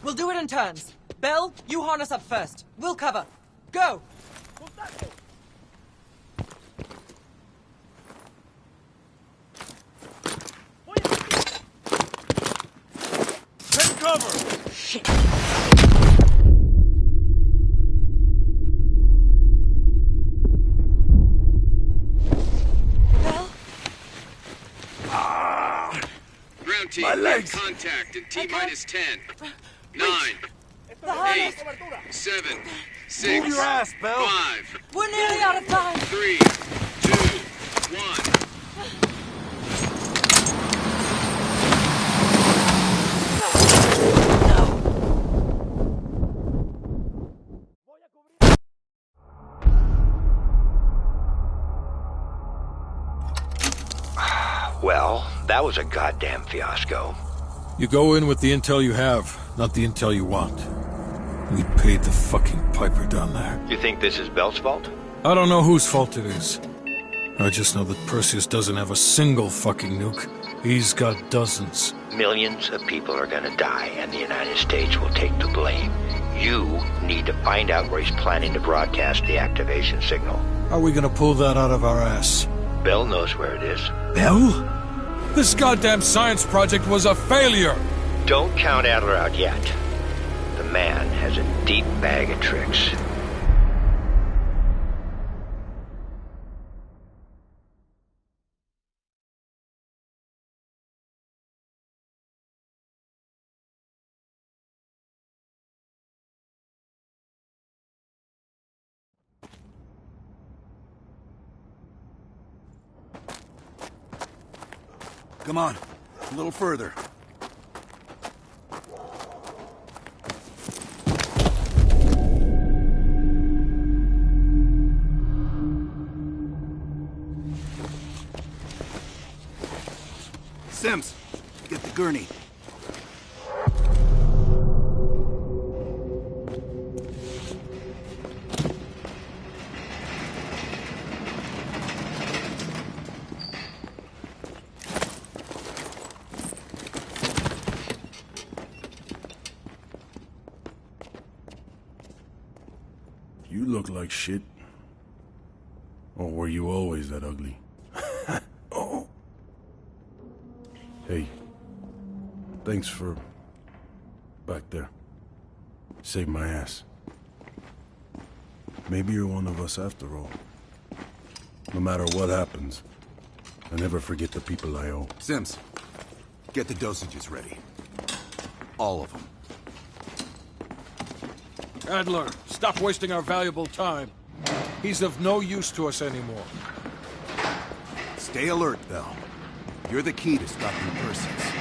S6: We'll do it in turns. Bell, you harness up first. We'll cover. Go!
S3: Take cover!
S6: Shit!
S22: Ground team,
S3: My legs.
S22: contact in T-minus 10, 9, 8, 7, 6,
S3: Move your ass, Bell.
S22: 5,
S6: We're nearly out of time.
S22: 3, 2, 1.
S21: Well, that was a goddamn fiasco.
S1: You go in with the intel you have, not the intel you want. We paid the fucking piper down there.
S21: You think this is Bell's fault?
S1: I don't know whose fault it is. I just know that Perseus doesn't have a single fucking nuke. He's got dozens.
S21: Millions of people are gonna die, and the United States will take the blame. You need to find out where he's planning to broadcast the activation signal.
S1: How are we gonna pull that out of our ass?
S21: Bell knows where it is.
S1: Bell? This goddamn science project was a failure!
S21: Don't count Adler out yet. The man has a deep bag of tricks.
S5: Come on, a little further. Sims, get the gurney.
S3: You look like shit. Or were you always that ugly? Oh. Hey. Thanks for... back there. Saved my ass. Maybe you're one of us after all. No matter what happens, I never forget the people I owe.
S5: Sims, get the dosages ready. All of them.
S1: Adler, stop wasting our valuable time. He's of no use to us anymore.
S5: Stay alert, Bell. You're the key to stopping Perseus.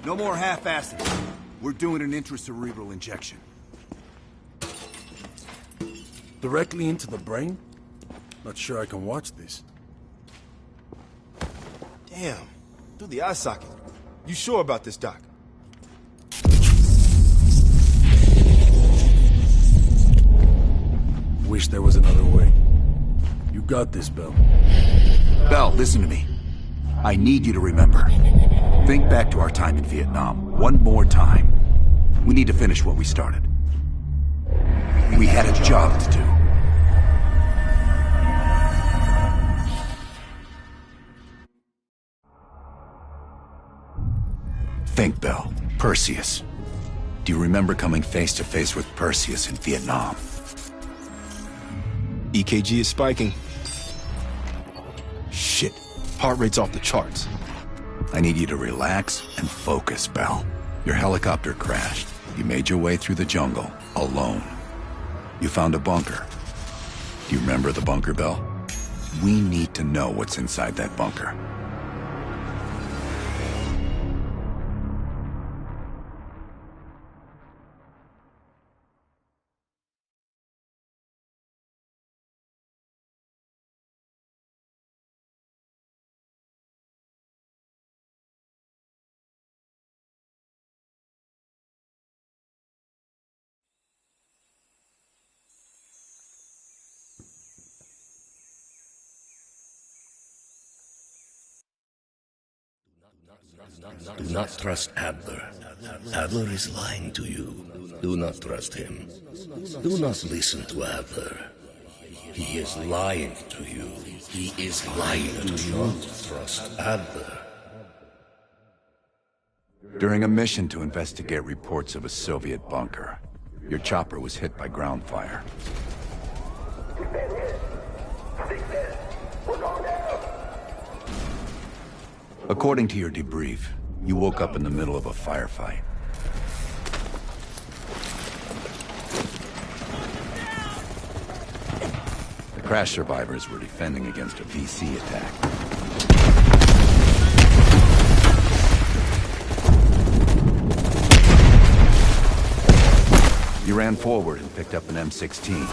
S5: No more half-asses. We're doing an intracerebral injection.
S3: Directly into the brain? Not sure I can watch this.
S4: Damn. Through the eye socket. You sure about this, Doc?
S3: Wish there was another way. You got this, Bell.
S5: Bell, listen to me. I need you to remember. Think back to our time in Vietnam. One more time. We need to finish what we started. We had a job to do. Think, Bell. Perseus. Do you remember coming face to face with Perseus in Vietnam?
S11: EKG is spiking. Shit. Heart rate's off the charts.
S5: I need you to relax and focus, Bell. Your helicopter crashed. You made your way through the jungle, alone. You found a bunker. Do you remember the bunker bell? We need to know what's inside that bunker.
S16: Do not trust Adler. Adler is lying to you. Do not trust him. Do not listen to Adler. He is lying to you. He is lying to you. Do not trust Adler.
S5: During a mission to investigate reports of a Soviet bunker, your chopper was hit by ground fire. According to your debrief, you woke up in the middle of a firefight. The crash survivors were defending against a VC attack. You ran forward and picked up an M16.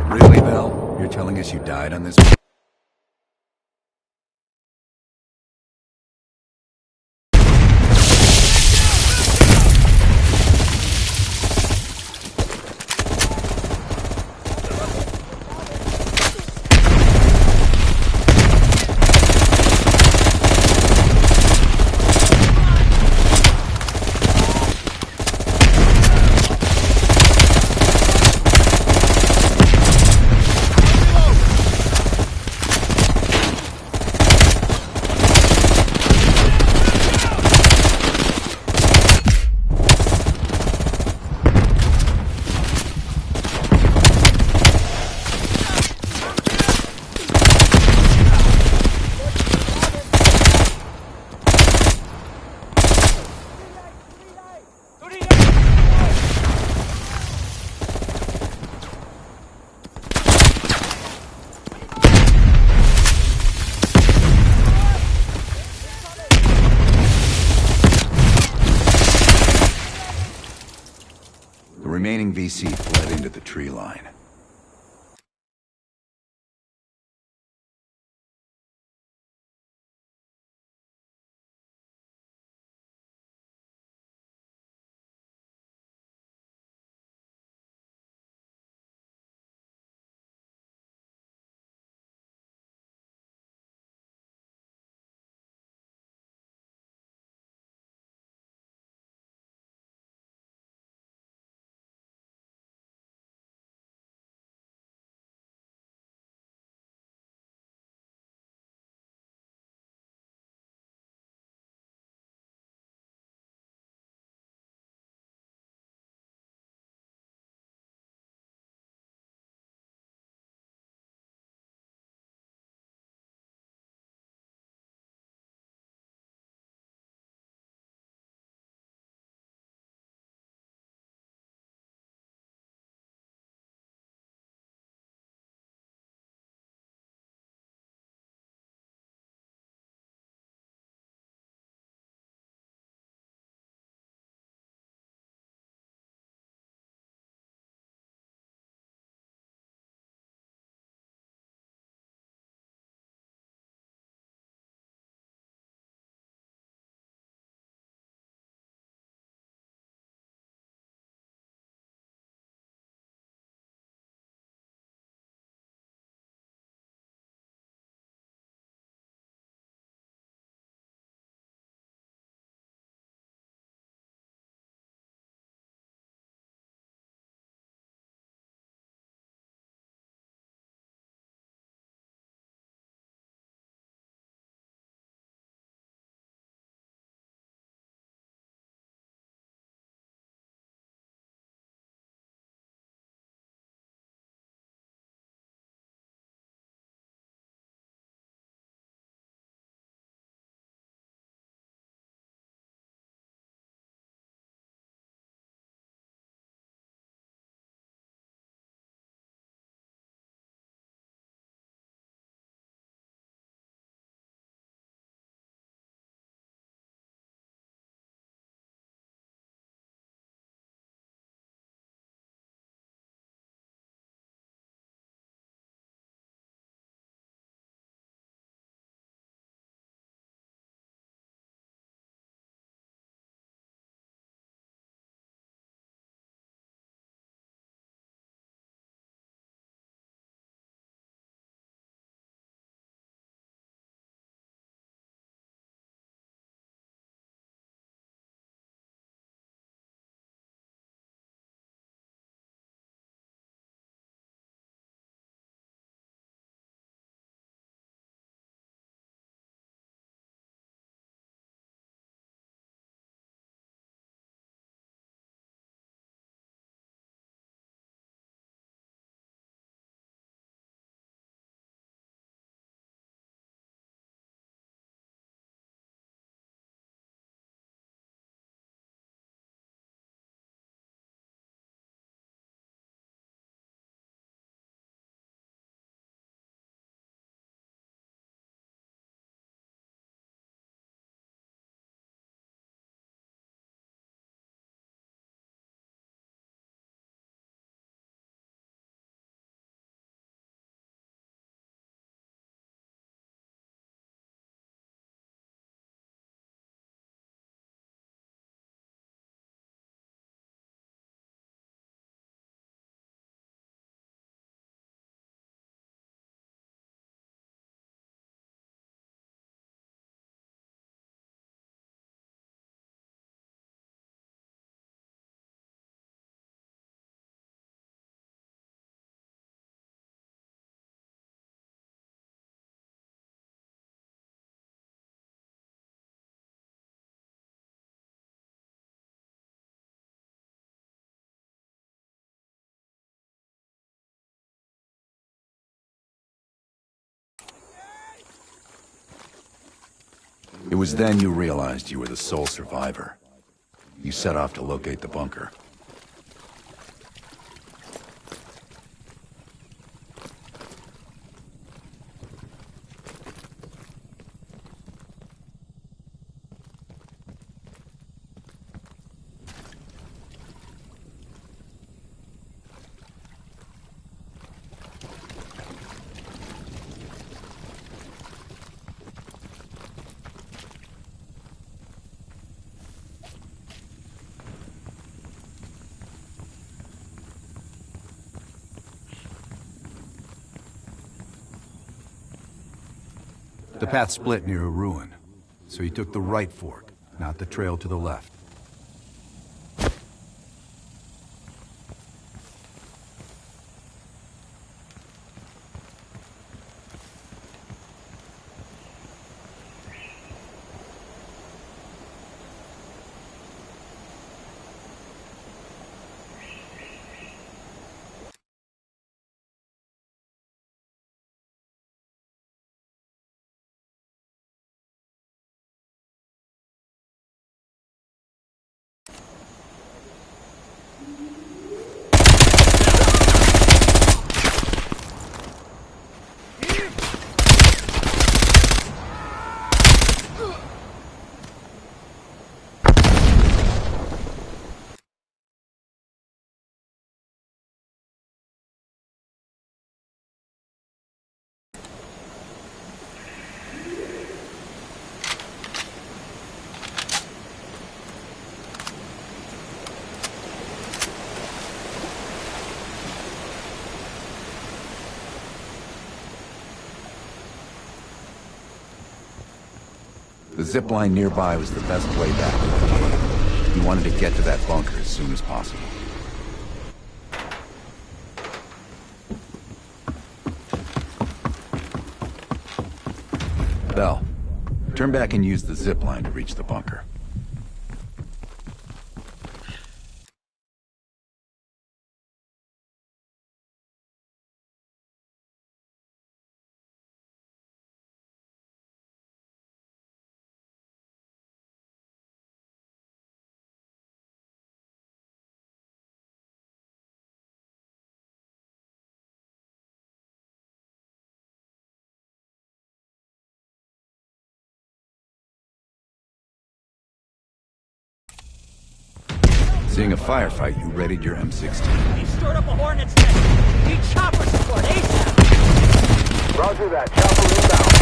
S5: Really, Bell? You're telling us you died on this? The remaining VC fled into the tree line. It was then you realized you were the sole survivor. You set off to locate the bunker. The path split near a ruin, so he took the right fork, not the trail to the left. The zip line nearby was the best way back to the cave. He wanted to get to that bunker as soon as possible. Bell, turn back and use the zip line to reach the bunker. Seeing a firefight, you readied your M16.
S17: He stored up a hornet's nest. Need chopper support ASAP.
S2: Roger that. Chopper inbound.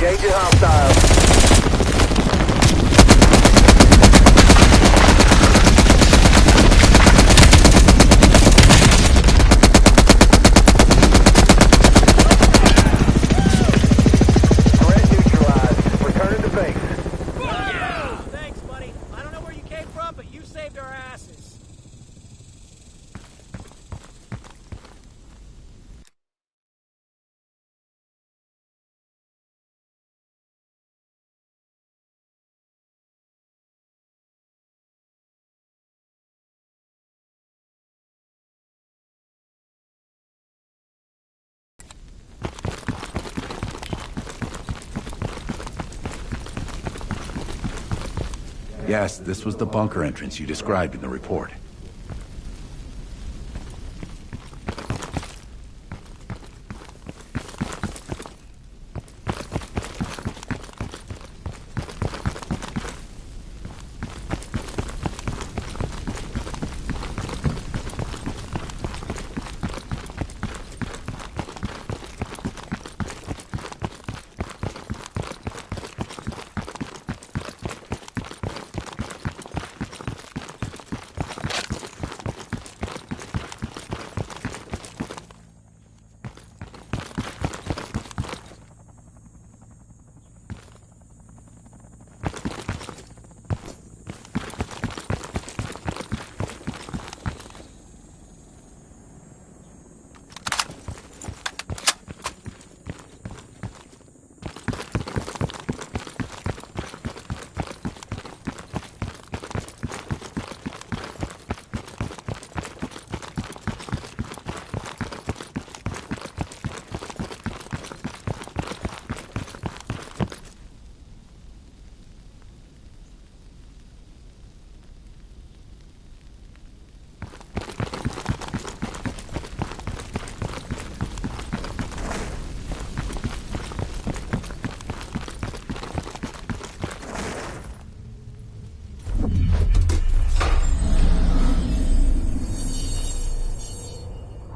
S2: Engaging hostiles. Threat neutralized. Returning to base.
S17: Yeah! Thanks, buddy. I don't know where you came from, but you saved our asses.
S5: Yes, this was the bunker entrance you described in the report.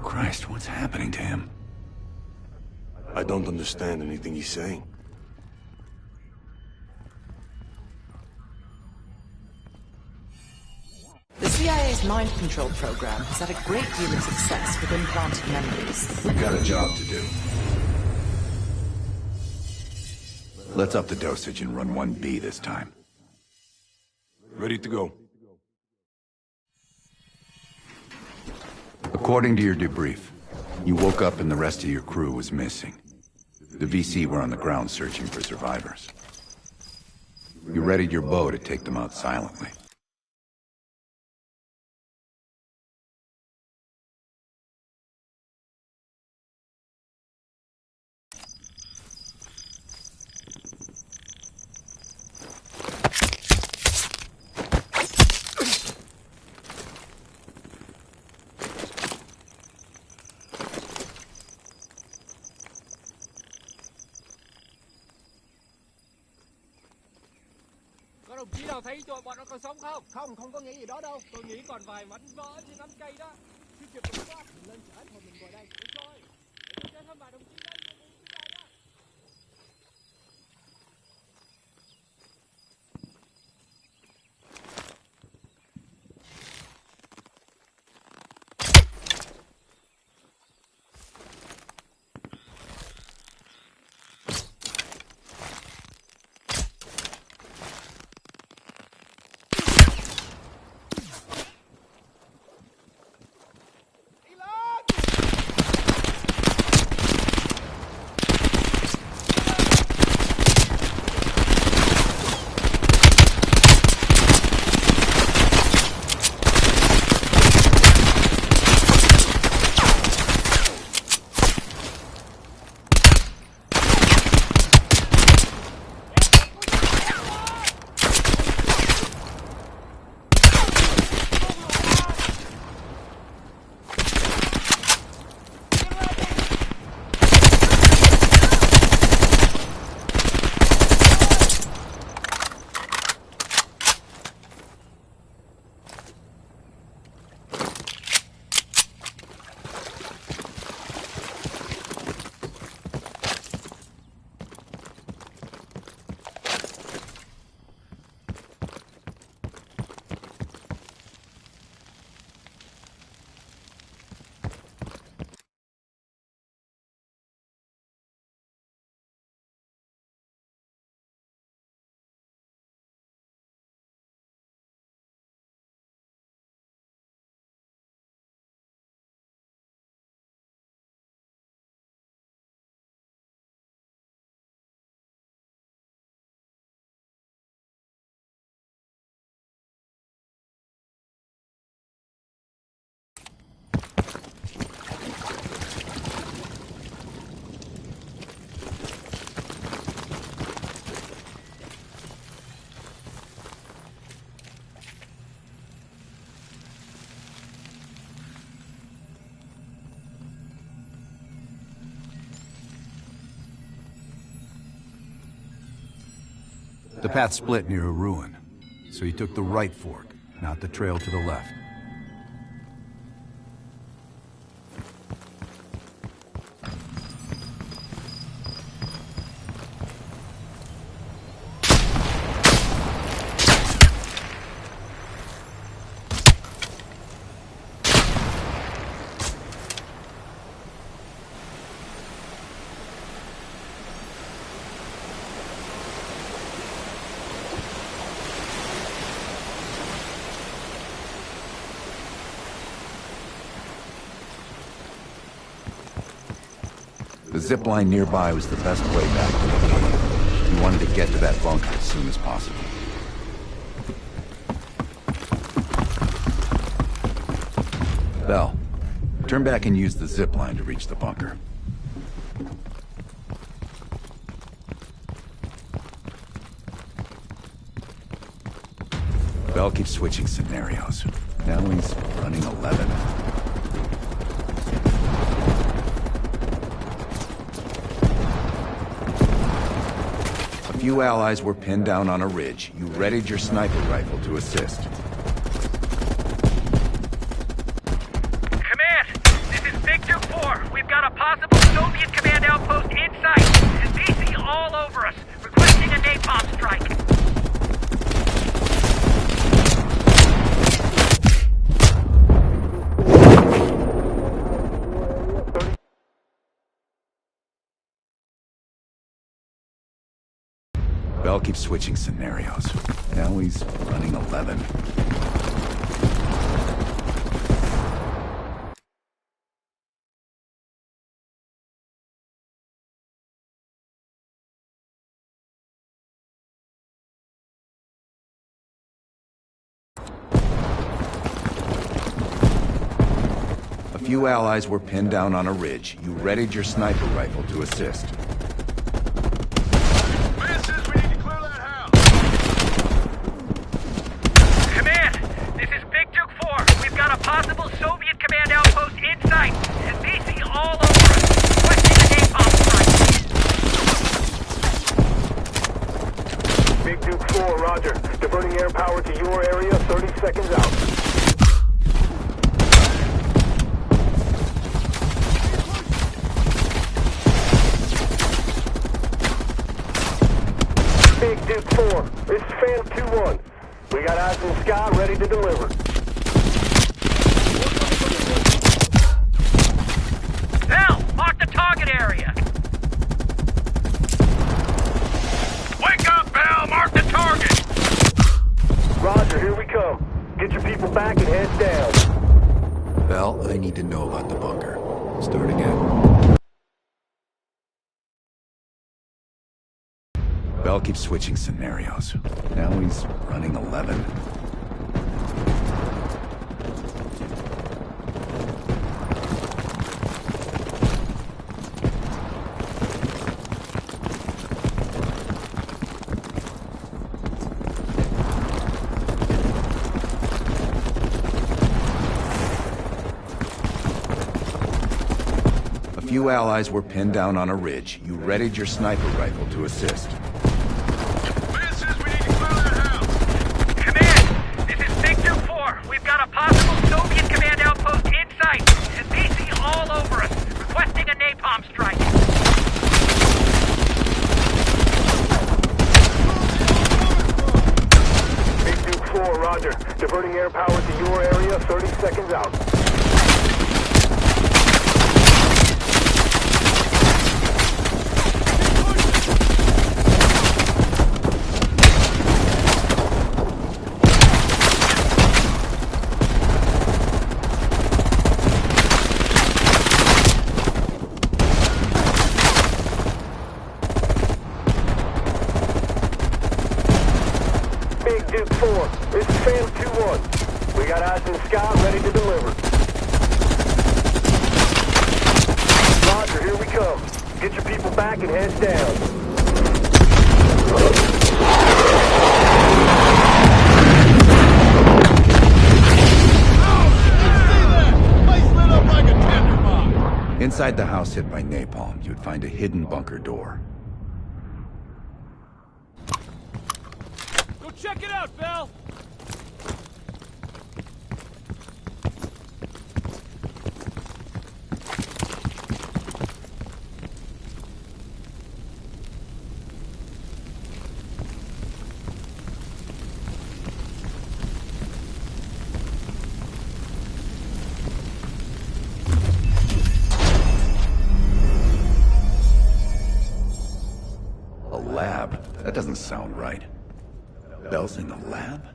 S5: Christ, what's happening to him?
S3: I don't understand anything he's saying.
S6: The CIA's mind control program has had a great deal of success with implanted memories.
S5: We've got a job to do. Let's up the dosage and run 1B this time.
S3: Ready to go.
S5: According to your debrief, you woke up and the rest of your crew was missing. The VC were on the ground searching for survivors. You readied your bow to take them out silently.
S17: Có đồng chí nào thấy bọn nó còn sống không? Không có nghĩ gì đó đâu. Tôi nghĩ còn vài mảnh vỡ trên nắm cây đó. Khi kịp kiểm soát, mình lên chở thôi mình ngồi đây. Đúng rồi. Để tôi thăm vài đồng chí đây.
S5: The path split near a ruin, so he took the right fork, not the trail to the left. The zip line nearby was the best way back to the cave. He wanted to get to that bunker as soon as possible. Bell, turn back and use the zip line to reach the bunker. Bell keeps switching scenarios. Now he's running 11. A few allies were pinned down on a ridge. You readied your sniper rifle to assist.
S2: Command, this is Big Duke 4. We've got a possible Soviet command outpost in sight. And PC all over us, requesting a napalm strike.
S5: Bell keeps switching scenarios. Now he's running 11. A few allies were pinned down on a ridge. You readied your sniper rifle to assist.
S2: Possible Soviet command outpost in sight, and BC all over us, requesting a napalm strike.
S9: Big Duke 4, roger. Diverting air power to your area, 30 seconds out. Big Duke 4, this is Fan 2-1. We got eyes in the sky, ready to deliver.
S2: Bell, mark the target area. Wake up, Bell! Mark the target!
S9: Roger, here we come. Get your people back and head down.
S5: Bell, I need to know about the bunker. Start again. Bell keeps switching scenarios. Now he's running 11. A few allies were pinned down on a ridge. You readied your sniper rifle to assist.
S2: Command, this is Big Duke 4. We've got a possible Soviet command outpost in sight, and BC all over us, requesting a napalm strike.
S9: Big Duke 4, roger. Diverting air power to your area, 30 seconds out. Big Duke 4, this is Fan 2-1. We got eyes in the sky, ready to deliver. Roger, here we come. Get your people back and head down.
S5: Inside the house hit by napalm, you'd find a hidden bunker door.
S17: check it out, Bell!
S5: A lab? That doesn't sound right. Bell's in the lab?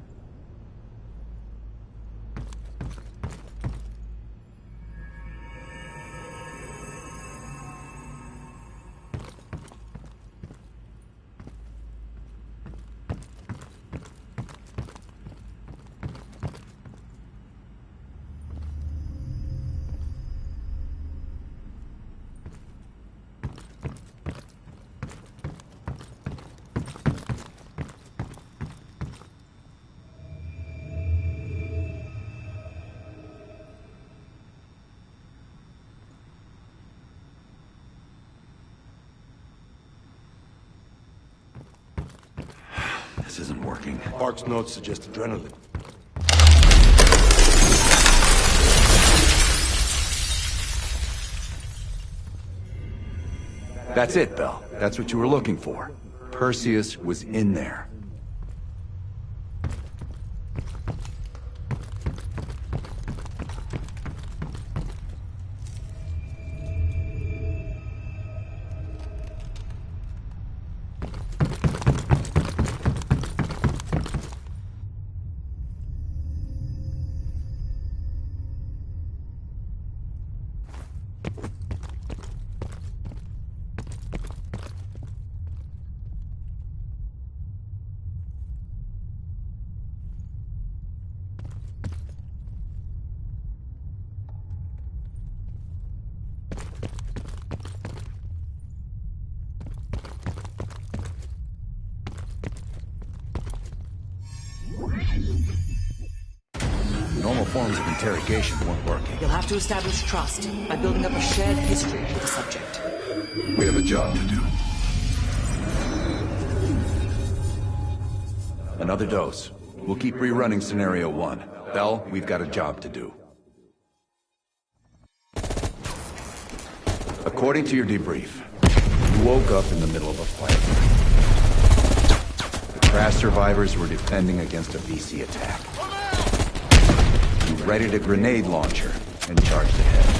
S5: This isn't working.
S3: Park's notes suggest adrenaline.
S5: That's it, Bell. That's what you were looking for. Perseus was in there. Normal forms of interrogation weren't working.
S6: You'll have to establish trust by building up a shared history with the subject.
S5: We have a job to do. Another dose. We'll keep rerunning Scenario 1. Bell, we've got a job to do. According to your debrief, you woke up in the middle of a fight. The crash survivors were defending against a VC attack. You readied a grenade launcher and charged ahead.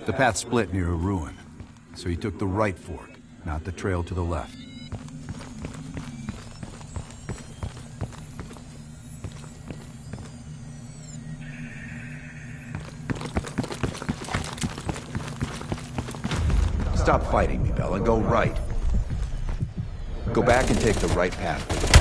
S5: The path split near a ruin, so he took the right fork, not the trail to the left. Stop fighting me, Bella. Go right. Go back and take the right path to the left.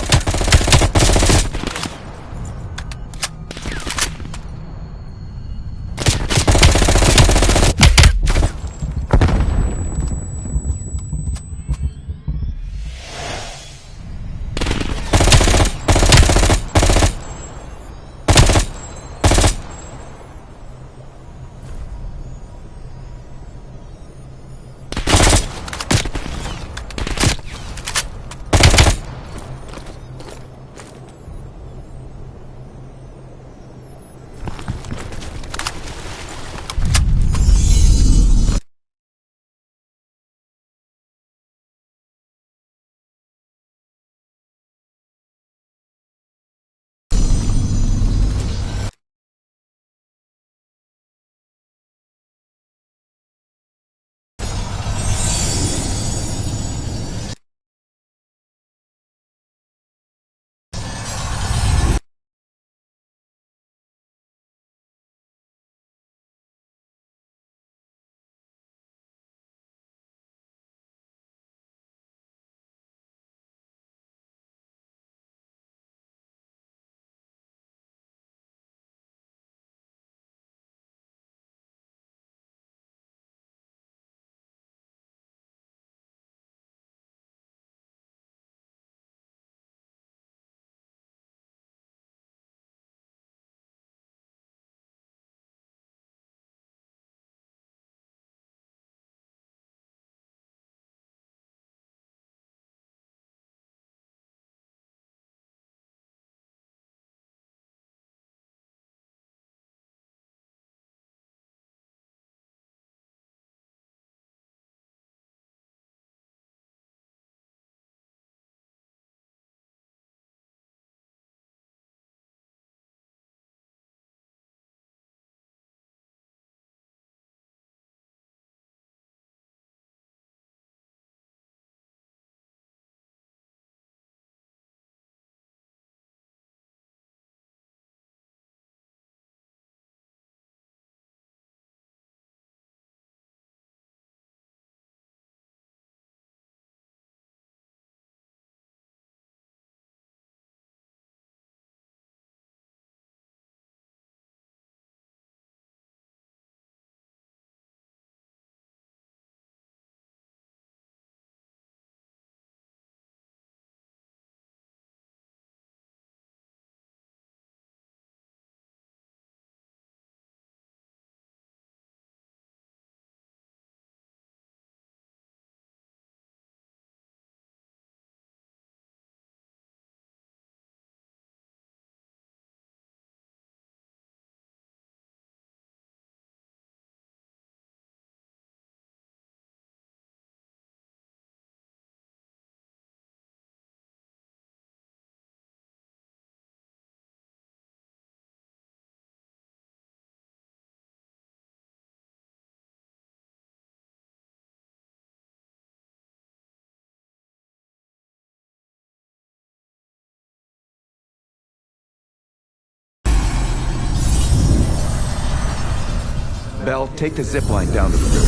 S5: Bell, take the zip line down to the river.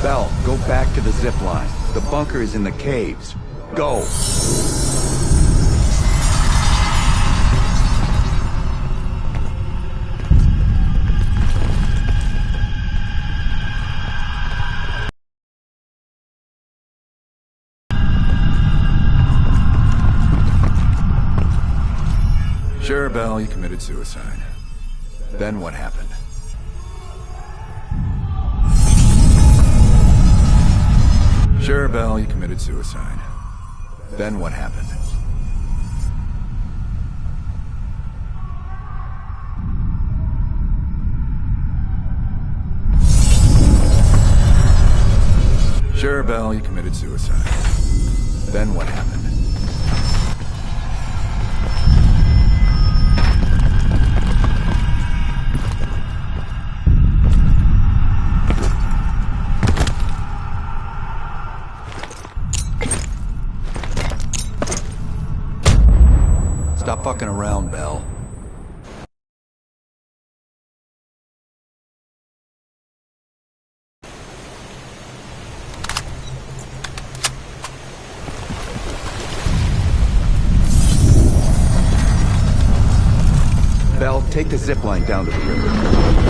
S5: Bell, go back to the zip line. The bunker is in the caves. Go! Sure, Bell, you committed suicide. Then what happened? Sure, Bell, you committed suicide. Then what happened? Sure, Bell, you committed suicide. Then what happened? Stop fucking around, Bell. Bell, take the zip line down to the river.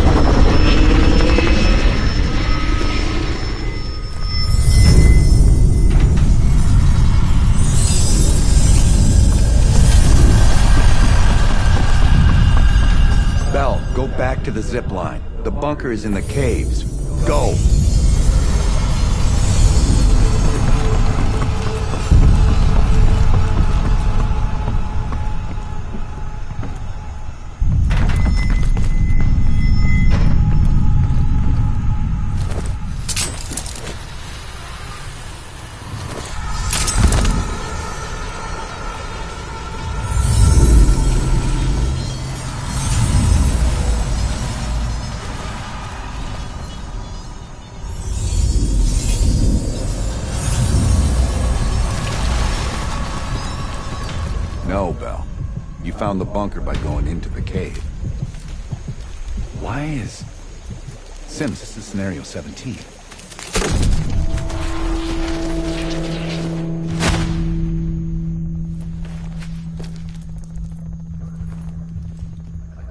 S5: Bell, go back to the zip line. The bunker is in the caves. Go! No, Bell. You found the bunker by going into the cave. Why is... Sims, this is scenario 17.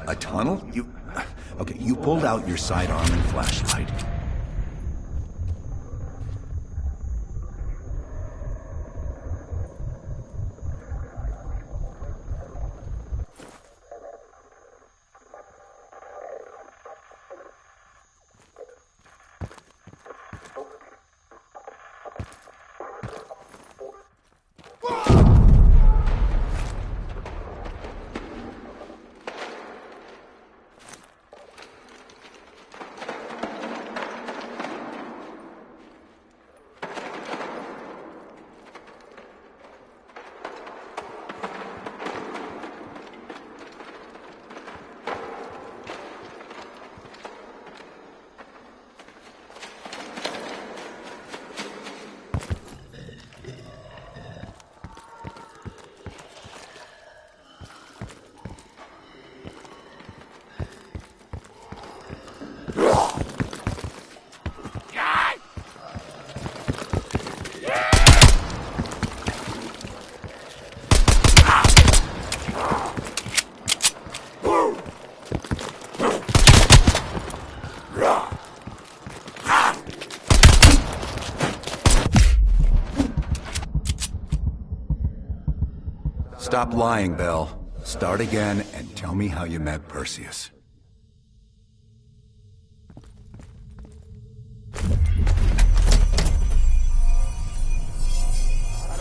S5: A tunnel? Okay, you pulled out your sidearm and flashlight. Stop lying, Bell. Start again and tell me how you met Perseus.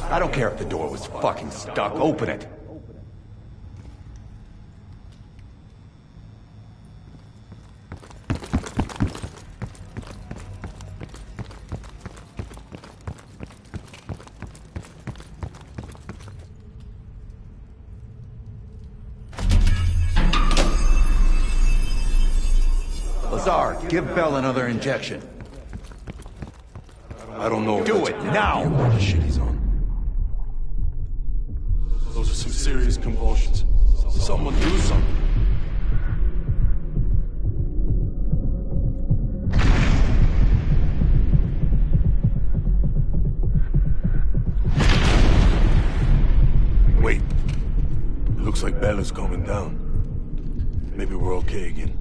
S5: I don't care if the door was fucking stuck. Open it.
S8: Lazar, give Bell another injection.
S3: I don't know.
S8: Do it now!
S3: What the shit he's on. Those are some serious convulsions. Someone do something. Wait. It looks like Bella's coming down. Maybe we're okay again.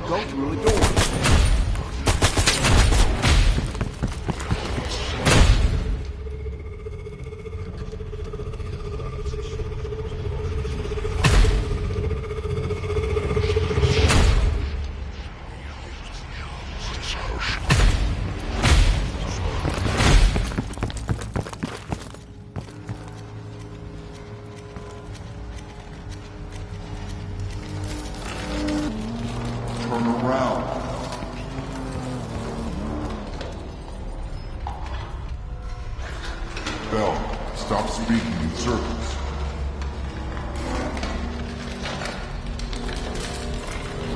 S8: Go through the door.
S19: Turn around. Bell, stop speaking in circles.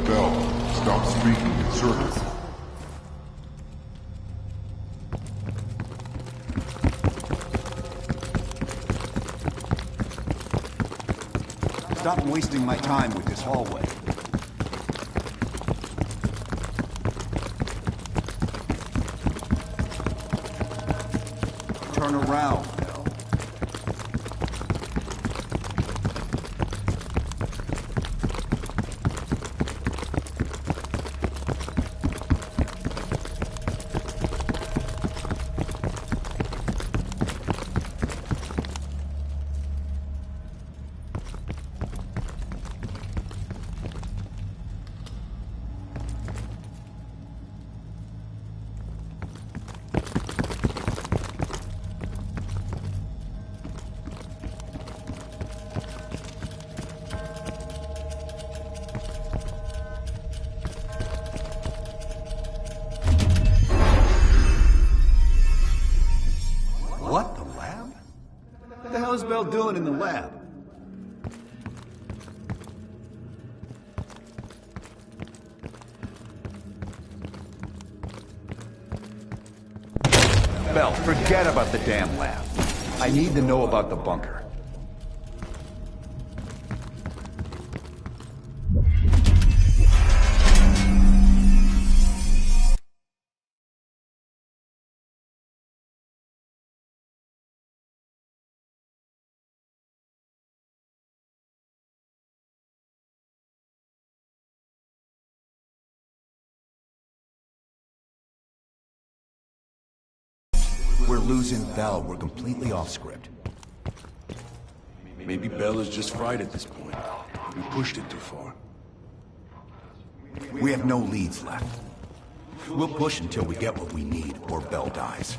S19: Bell, stop speaking in circles.
S8: Stop wasting my time with this hallway. Turn around, Bell. What? The lab? What the hell is Bell doing in the lab? Bell, forget about the damn lab. I need to know about the bunker. We're losing Bell. We're completely off script.
S3: Maybe Bell is just fried at this point. We pushed it too far.
S8: We have no leads left. We'll push until we get what we need, or Bell dies.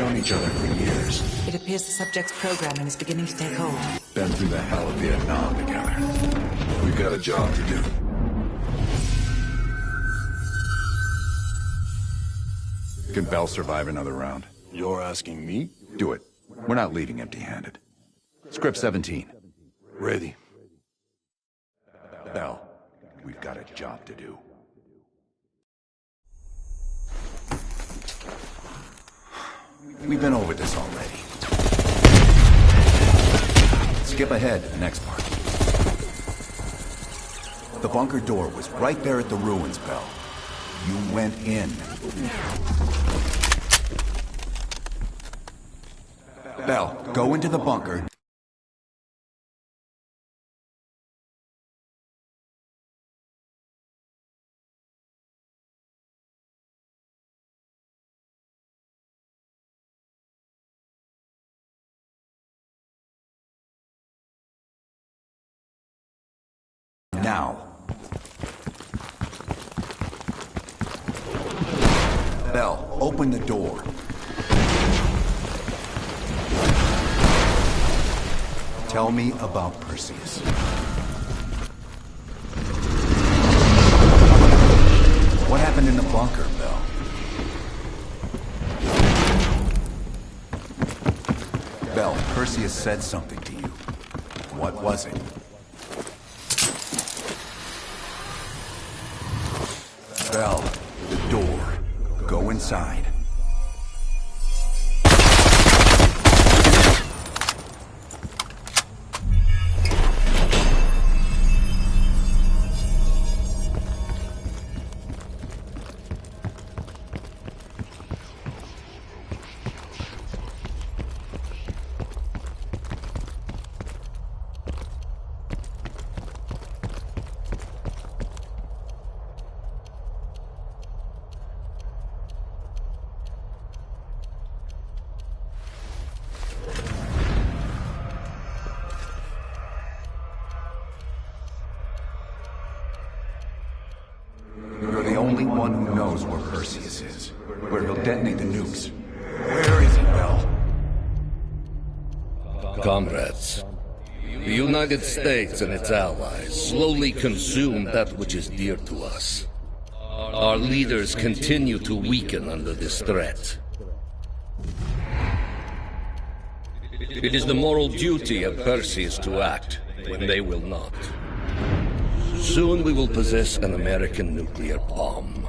S5: known each other for years.
S6: It appears the subject's programming is beginning to take hold.
S5: Been through the hell of Vietnam together. We've got a job to do. Can Bell survive another round?
S3: You're asking me?
S5: Do it. We're not leaving empty-handed. Script 17.
S3: Ready.
S5: Bell, we've got a job to do. We've been over this already. Skip ahead to the next part. The bunker door was right there at the ruins, Bell. You went in. Bell, go into the bunker. Now. Bell, open the door. Tell me about Perseus. What happened in the bunker, Bell? Bell, Perseus said something to you. What was it? Bell, the door. Go inside. You're the only one who knows where Perseus is, where he'll detonate the nukes. Where is he, Bell?
S16: Comrades, the United States and its allies slowly consume that which is dear to us. Our leaders continue to weaken under this threat. It is the moral duty of Perseus to act when they will not. Soon we will possess an American nuclear bomb.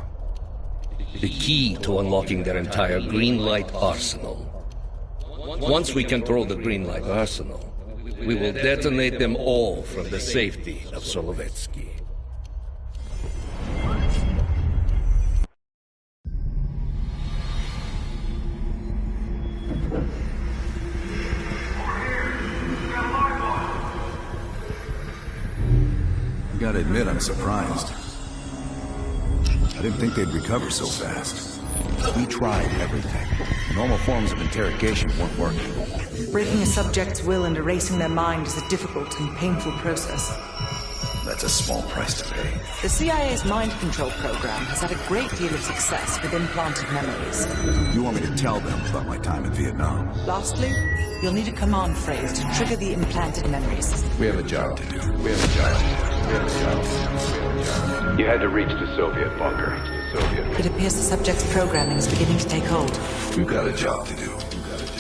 S16: The key to unlocking their entire green light arsenal. Once we control the green light arsenal, we will detonate them all from the safety of Solovetsky.
S5: Gotta admit, I'm surprised. I didn't think they'd recover so fast.
S8: We tried everything. Normal forms of interrogation weren't working.
S6: Breaking a subject's will and erasing their mind is a difficult and painful process.
S5: That's a small price to pay.
S6: The CIA's mind control program has had a great deal of success with implanted memories.
S5: You want me to tell them about my time in Vietnam?
S6: Lastly, you'll need a command phrase to trigger the implanted memories.
S5: We have a job to do.
S12: You had to reach the Soviet bunker.
S6: It appears the subject's programming is beginning to take hold.
S5: We've got a job to do.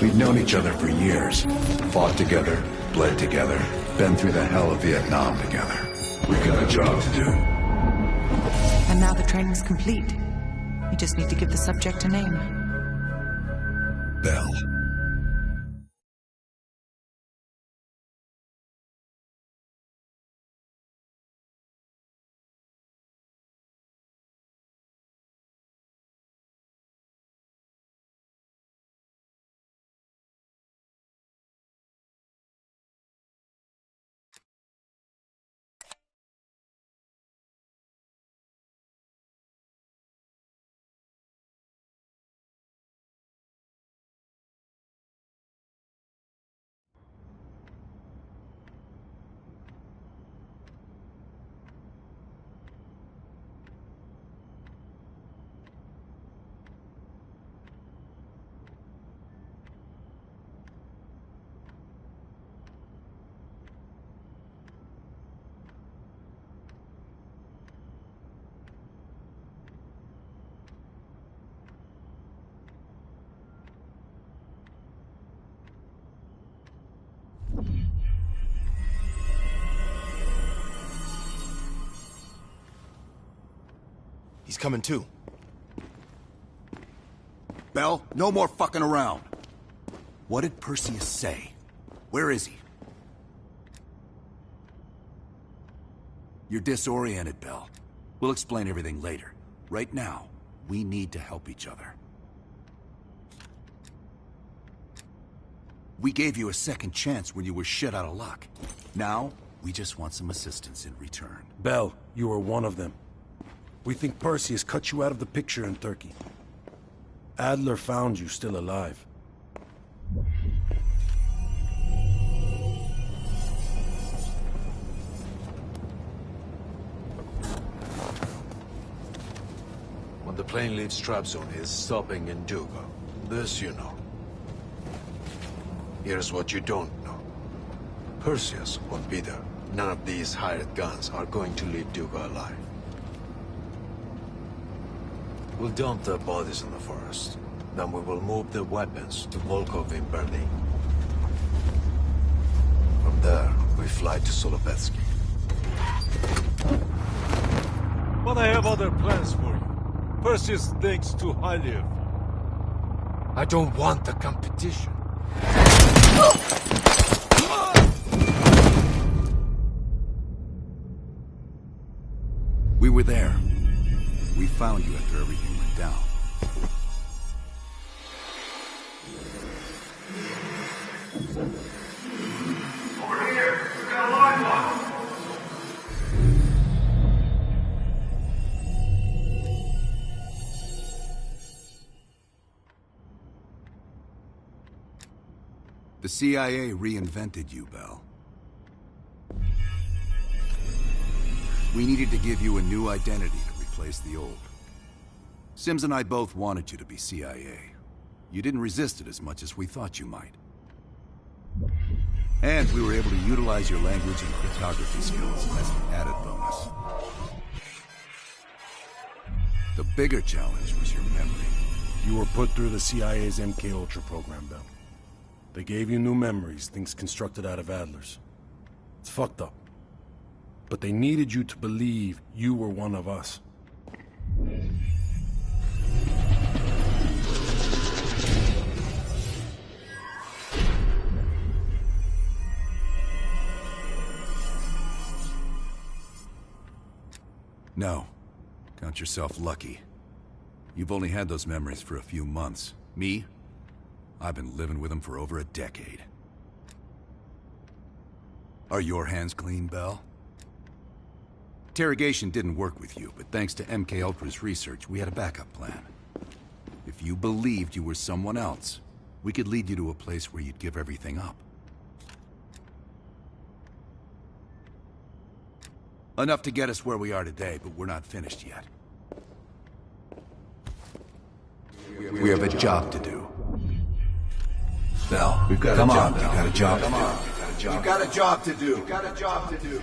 S5: We've known each other for years. Fought together, bled together, been through the hell of Vietnam together. We've got a job to do.
S6: And now the training's complete. We just need to give the subject a name.
S5: Bell.
S14: He's coming too.
S8: Bell, no more fucking around. What did Perseus say? Where is he? You're disoriented, Bell. We'll explain everything later. Right now, we need to help each other. We gave you a second chance when you were shit out of luck. Now, we just want some assistance in return.
S3: Bell, you were one of them. We think Perseus cut you out of the picture in Turkey. Adler found you still alive.
S13: When the plane leaves trap zone, it's stopping in Duga. This you know. Here's what you don't know. Perseus won't be there. None of these hired guns are going to leave Duga alive. We'll dump their bodies in the forest. Then we will move the weapons to Volkov in Berlin. From there, we fly to Solovetsky.
S1: But I have other plans for you. Perseus thinks too highly of you.
S13: I don't want the competition.
S8: We were there. We found you after everything went down.
S2: Over here! We got a live one!
S8: The CIA reinvented you, Bell. We needed to give you a new identity to replace the old. Sims and I both wanted you to be CIA. You didn't resist it as much as we thought you might. And we were able to utilize your language and cryptography skills as an added bonus. The bigger challenge was your memory.
S3: You were put through the CIA's MK-Ultra program, Bell. They gave you new memories, things constructed out of Adler's. It's fucked up. But they needed you to believe you were one of us.
S8: No. Count yourself lucky. You've only had those memories for a few months. Me? I've been living with them for over a decade. Are your hands clean, Bell? Interrogation didn't work with you, but thanks to MK-Ultra's research, we had a backup plan. If you believed you were someone else, we could lead you to a place where you'd give everything up. Enough to get us where we are today, but we're not finished yet. We have a job to do. Bell, we've got a job. You got a job to do.
S14: You've got a job to do. You've got a job to do.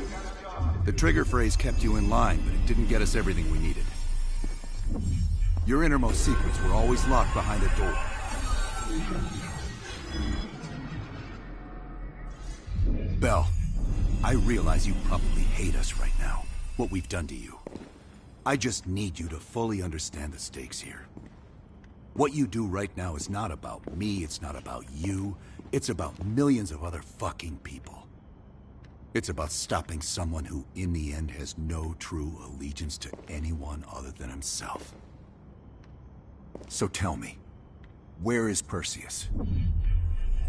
S8: The trigger phrase kept you in line, but it didn't get us everything we needed. Your innermost secrets were always locked behind a door. Bell, I realize you probably hate us right now, what we've done to you. I just need you to fully understand the stakes here. What you do right now is not about me, it's not about you, it's about millions of other fucking people. It's about stopping someone who, in the end, has no true allegiance to anyone other than himself. So tell me, where is Perseus?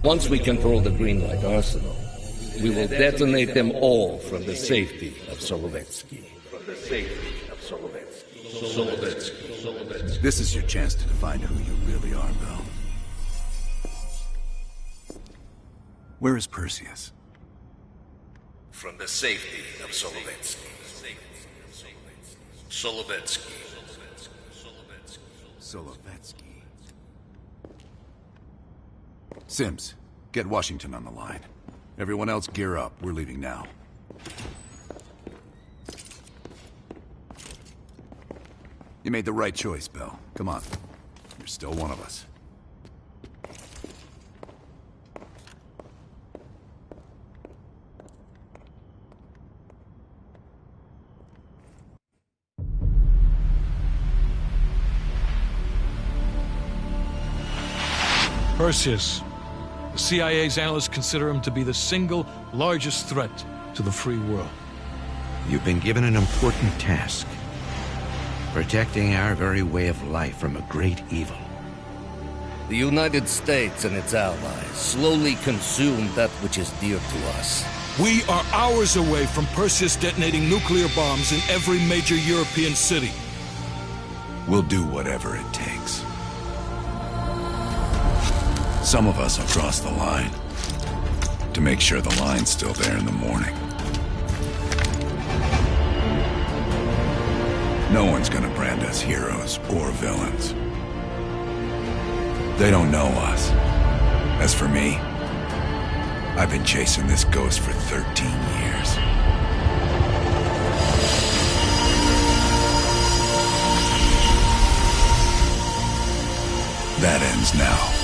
S16: Once we control the Greenlight Arsenal, we will detonate them all from the safety of Solovetsky. From the safety of Solovetsky.
S8: This is your chance to define who you really are, Bell. Where is Perseus?
S16: From the safety of Solovetsky. Solovetsky.
S8: Solovetsky. Sims, get Washington on the line. Everyone else gear up. We're leaving now. You made the right choice, Bell. Come on. You're still one of us.
S1: Perseus. The CIA's analysts consider him to be the single largest threat to the free world.
S21: You've been given an important task. Protecting our very way of life from a great evil.
S16: The United States and its allies slowly consume that which is dear to us.
S1: We are hours away from Perseus detonating nuclear bombs in every major European city.
S5: We'll do whatever it takes. Some of us will cross the line to make sure the line's still there in the morning. No one's gonna brand us heroes or villains. They don't know us. As for me, I've been chasing this ghost for 13 years. That ends now.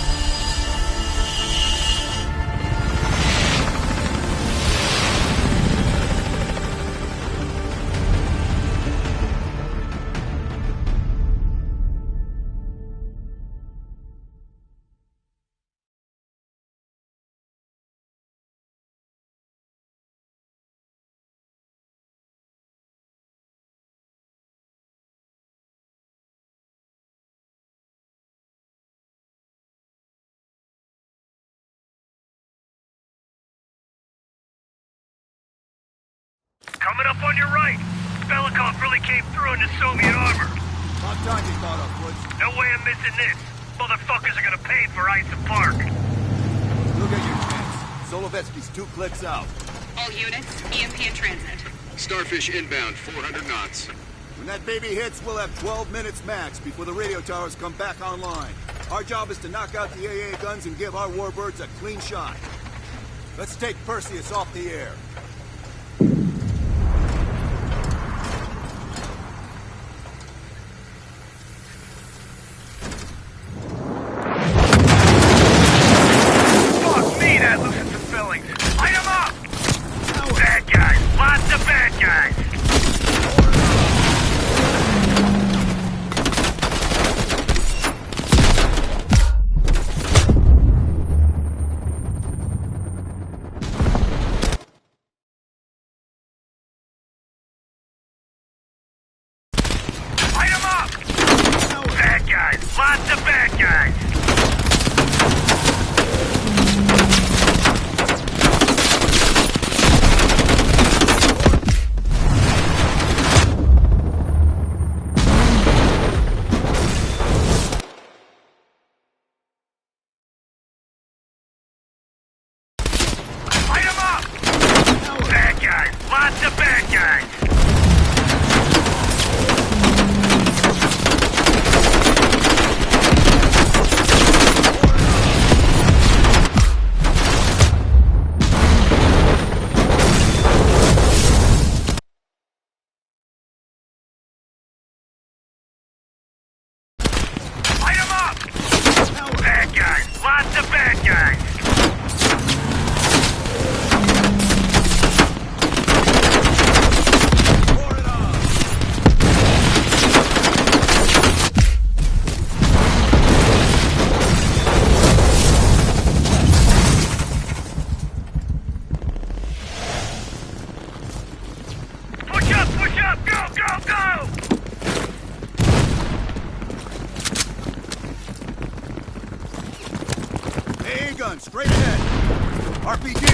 S2: Coming up on your right. Belikov really came through in the Soviet armor.
S10: About time you caught up, Woods.
S2: No way I'm missing this. Motherfuckers are gonna pay for Isom Park.
S10: Look at your chance. Solovetsky's 2 clicks out.
S15: All units, EMP in transit.
S22: Starfish inbound, 400 knots.
S10: When that baby hits, we'll have 12 minutes max before the radio towers come back online. Our job is to knock out the AA guns and give our warbirds a clean shot. Let's take Perseus off the air.
S2: Lots of bad guys! Light 'em up! Bad guys! Lots of bad guys! Lots of bad guys! Push up! Go, go, go!
S10: AA gun, straight ahead. RPG.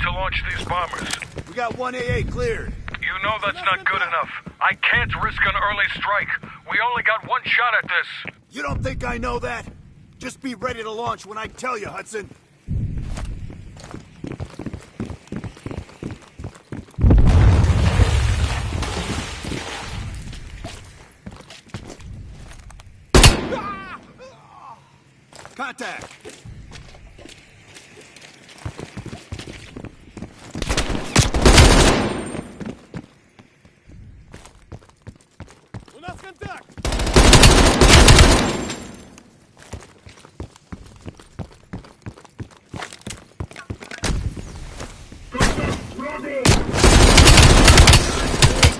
S2: to launch these bombers.
S8: We got one AA cleared.
S2: You know that's not good enough. I can't risk an early strike. We only got one shot at this.
S8: You don't think I know that? Just be ready to launch when I tell you, Hudson. Contact!
S17: У нас контакт!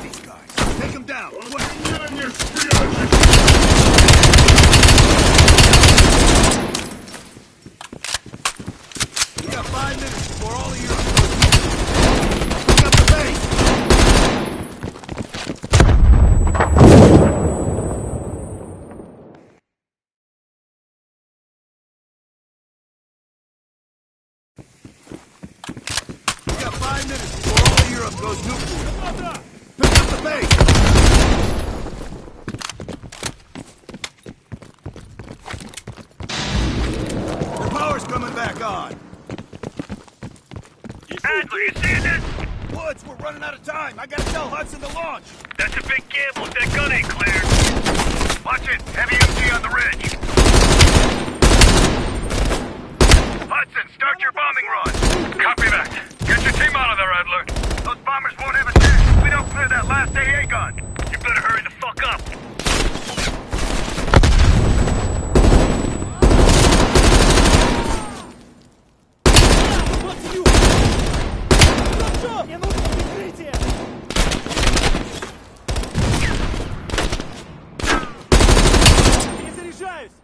S8: These guys. Take them down, quick! We got 5 minutes before all of you pick up the base! We got 5 minutes before all of Europe goes nuclear. Pick up the base! The power's coming back on.
S2: Adler, you seeing this?
S8: Woods, we're running out of time. I gotta tell Hudson to launch.
S2: That's a big gamble if that gun ain't cleared. Watch it. Heavy MG on the ridge. Hudson, start your bombing run. Copy that. Get your team out of there, Adler. Those bombers won't have a chance if we don't clear that last AA gun. You better hurry the fuck up.
S17: Мне нужно прикрытие! Перезаряжаюсь!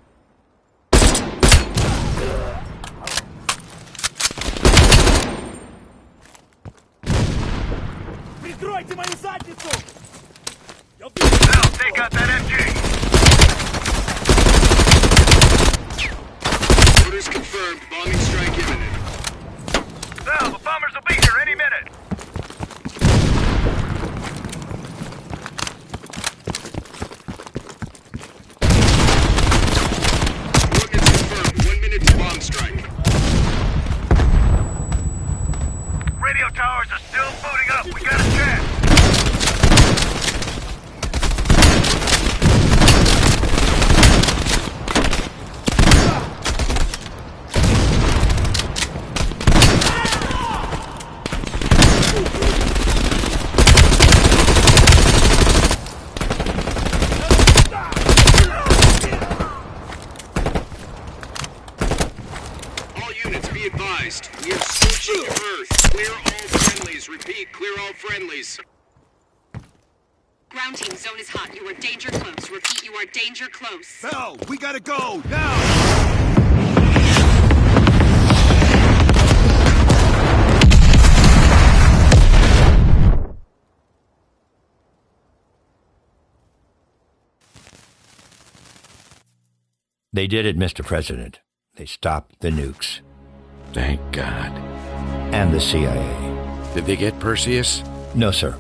S17: Прикройте мою задницу! Я убью!
S2: Now, take out that MG.
S22: Orders confirmed. Bombing strike imminent.
S2: Now, the bombers will be here any minute.
S22: Coordinates confirmed. 1 minute to bomb strike.
S2: Radio towers are still booting up. We got a chance.
S22: All units be advised. We are searching Earth. Clear all friendlies. Repeat, clear all friendlies.
S15: Ground team, zone is hot. You are danger close. Repeat, you are danger close.
S8: Bell, we gotta go, now!
S7: They did it, Mr. President. They stopped the nukes.
S20: Thank God.
S7: And the CIA.
S20: Did they get Perseus?
S7: No, sir.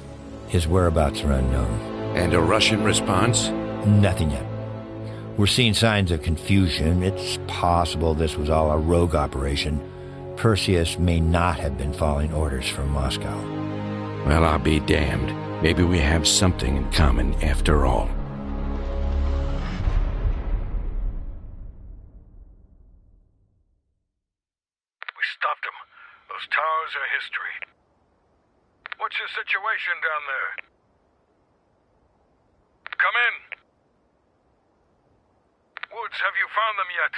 S7: His whereabouts are unknown.
S20: And a Russian response?
S7: Nothing yet. We're seeing signs of confusion. It's possible this was all a rogue operation. Perseus may not have been following orders from Moscow.
S20: Well, I'll be damned. Maybe we have something in common after all.
S2: Stopped them. Those towers are history. What's your situation down there? Come in. Woods, have you found them yet?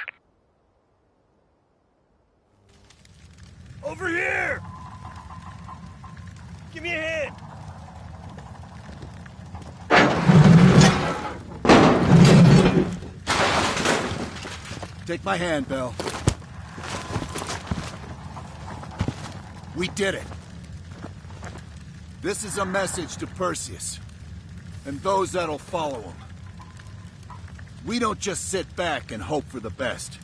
S17: Over here! Give me a hand!
S8: Take my hand, Bell. We did it. This is a message to Perseus, and those that'll follow him. We don't just sit back and hope for the best.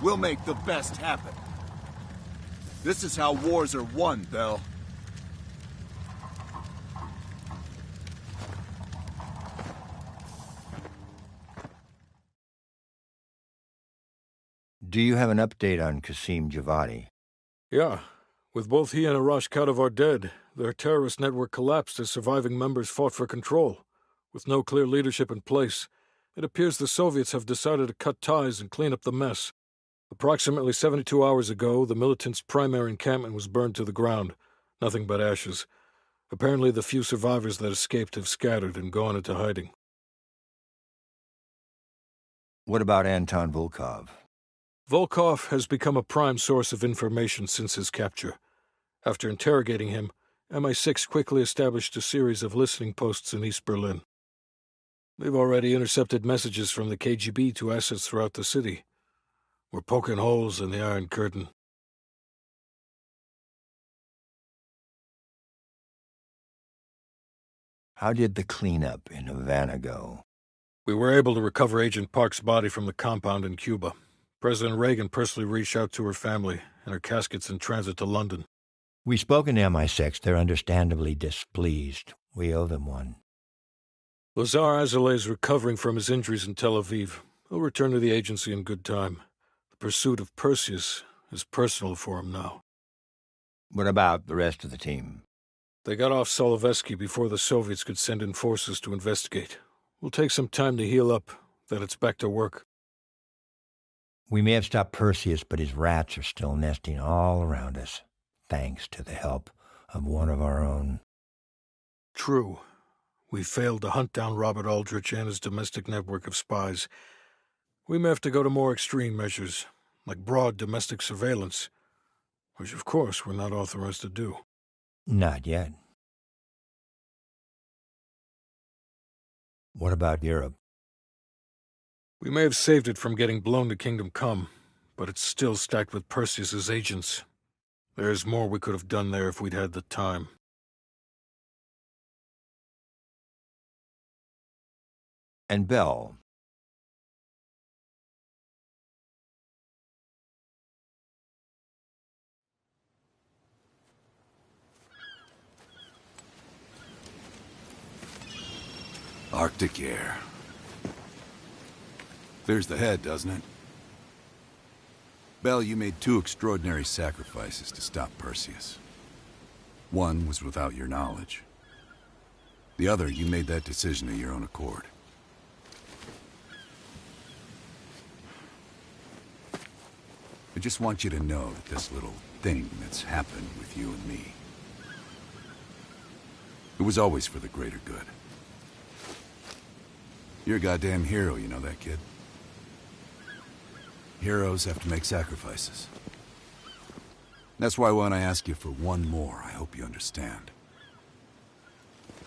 S8: We'll make the best happen.
S4: This is how wars are won, Bell.
S7: Do you have an update on Qasim Javadi?
S1: Yeah. With both he and Arash Kadavar dead, their terrorist network collapsed as surviving members fought for control. With no clear leadership in place, it appears the Soviets have decided to cut ties and clean up the mess. Approximately 72 hours ago, the militants' primary encampment was burned to the ground. Nothing but ashes. Apparently the few survivors that escaped have scattered and gone into hiding.
S7: What about Anton Volkov?
S1: Volkov has become a prime source of information since his capture. After interrogating him, MI6 quickly established a series of listening posts in East Berlin. They've already intercepted messages from the KGB to assets throughout the city. We're poking holes in the Iron Curtain.
S7: How did the cleanup in Havana go?
S1: We were able to recover Agent Park's body from the compound in Cuba. President Reagan personally reached out to her family, and her casket's in transit to London.
S7: We've spoken to MI6. They're understandably displeased. We owe them one.
S1: Lazar Azaleh is recovering from his injuries in Tel Aviv. He'll return to the agency in good time. The pursuit of Perseus is personal for him now.
S7: What about the rest of the team?
S1: They got off Solovetsky before the Soviets could send in forces to investigate. We'll take some time to heal up, then it's back to work.
S7: We may have stopped Perseus, but his rats are still nesting all around us, thanks to the help of one of our own.
S1: True. We failed to hunt down Robert Aldrich and his domestic network of spies. We may have to go to more extreme measures, like broad domestic surveillance, which of course we're not authorized to do.
S7: Not yet. What about Europe?
S1: We may have saved it from getting blown to Kingdom Come, but it's still stacked with Perseus's agents. There's more we could have done there if we'd had the time.
S7: And Bell.
S5: Arctic air. Clears the head, doesn't it? Bell, you made two extraordinary sacrifices to stop Perseus. One was without your knowledge. The other, you made that decision of your own accord. I just want you to know that this little thing that's happened with you and me, it was always for the greater good. You're a goddamn hero, you know that, kid? Heroes have to make sacrifices. That's why when I ask you for one more, I hope you understand.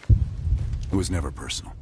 S5: It was never personal.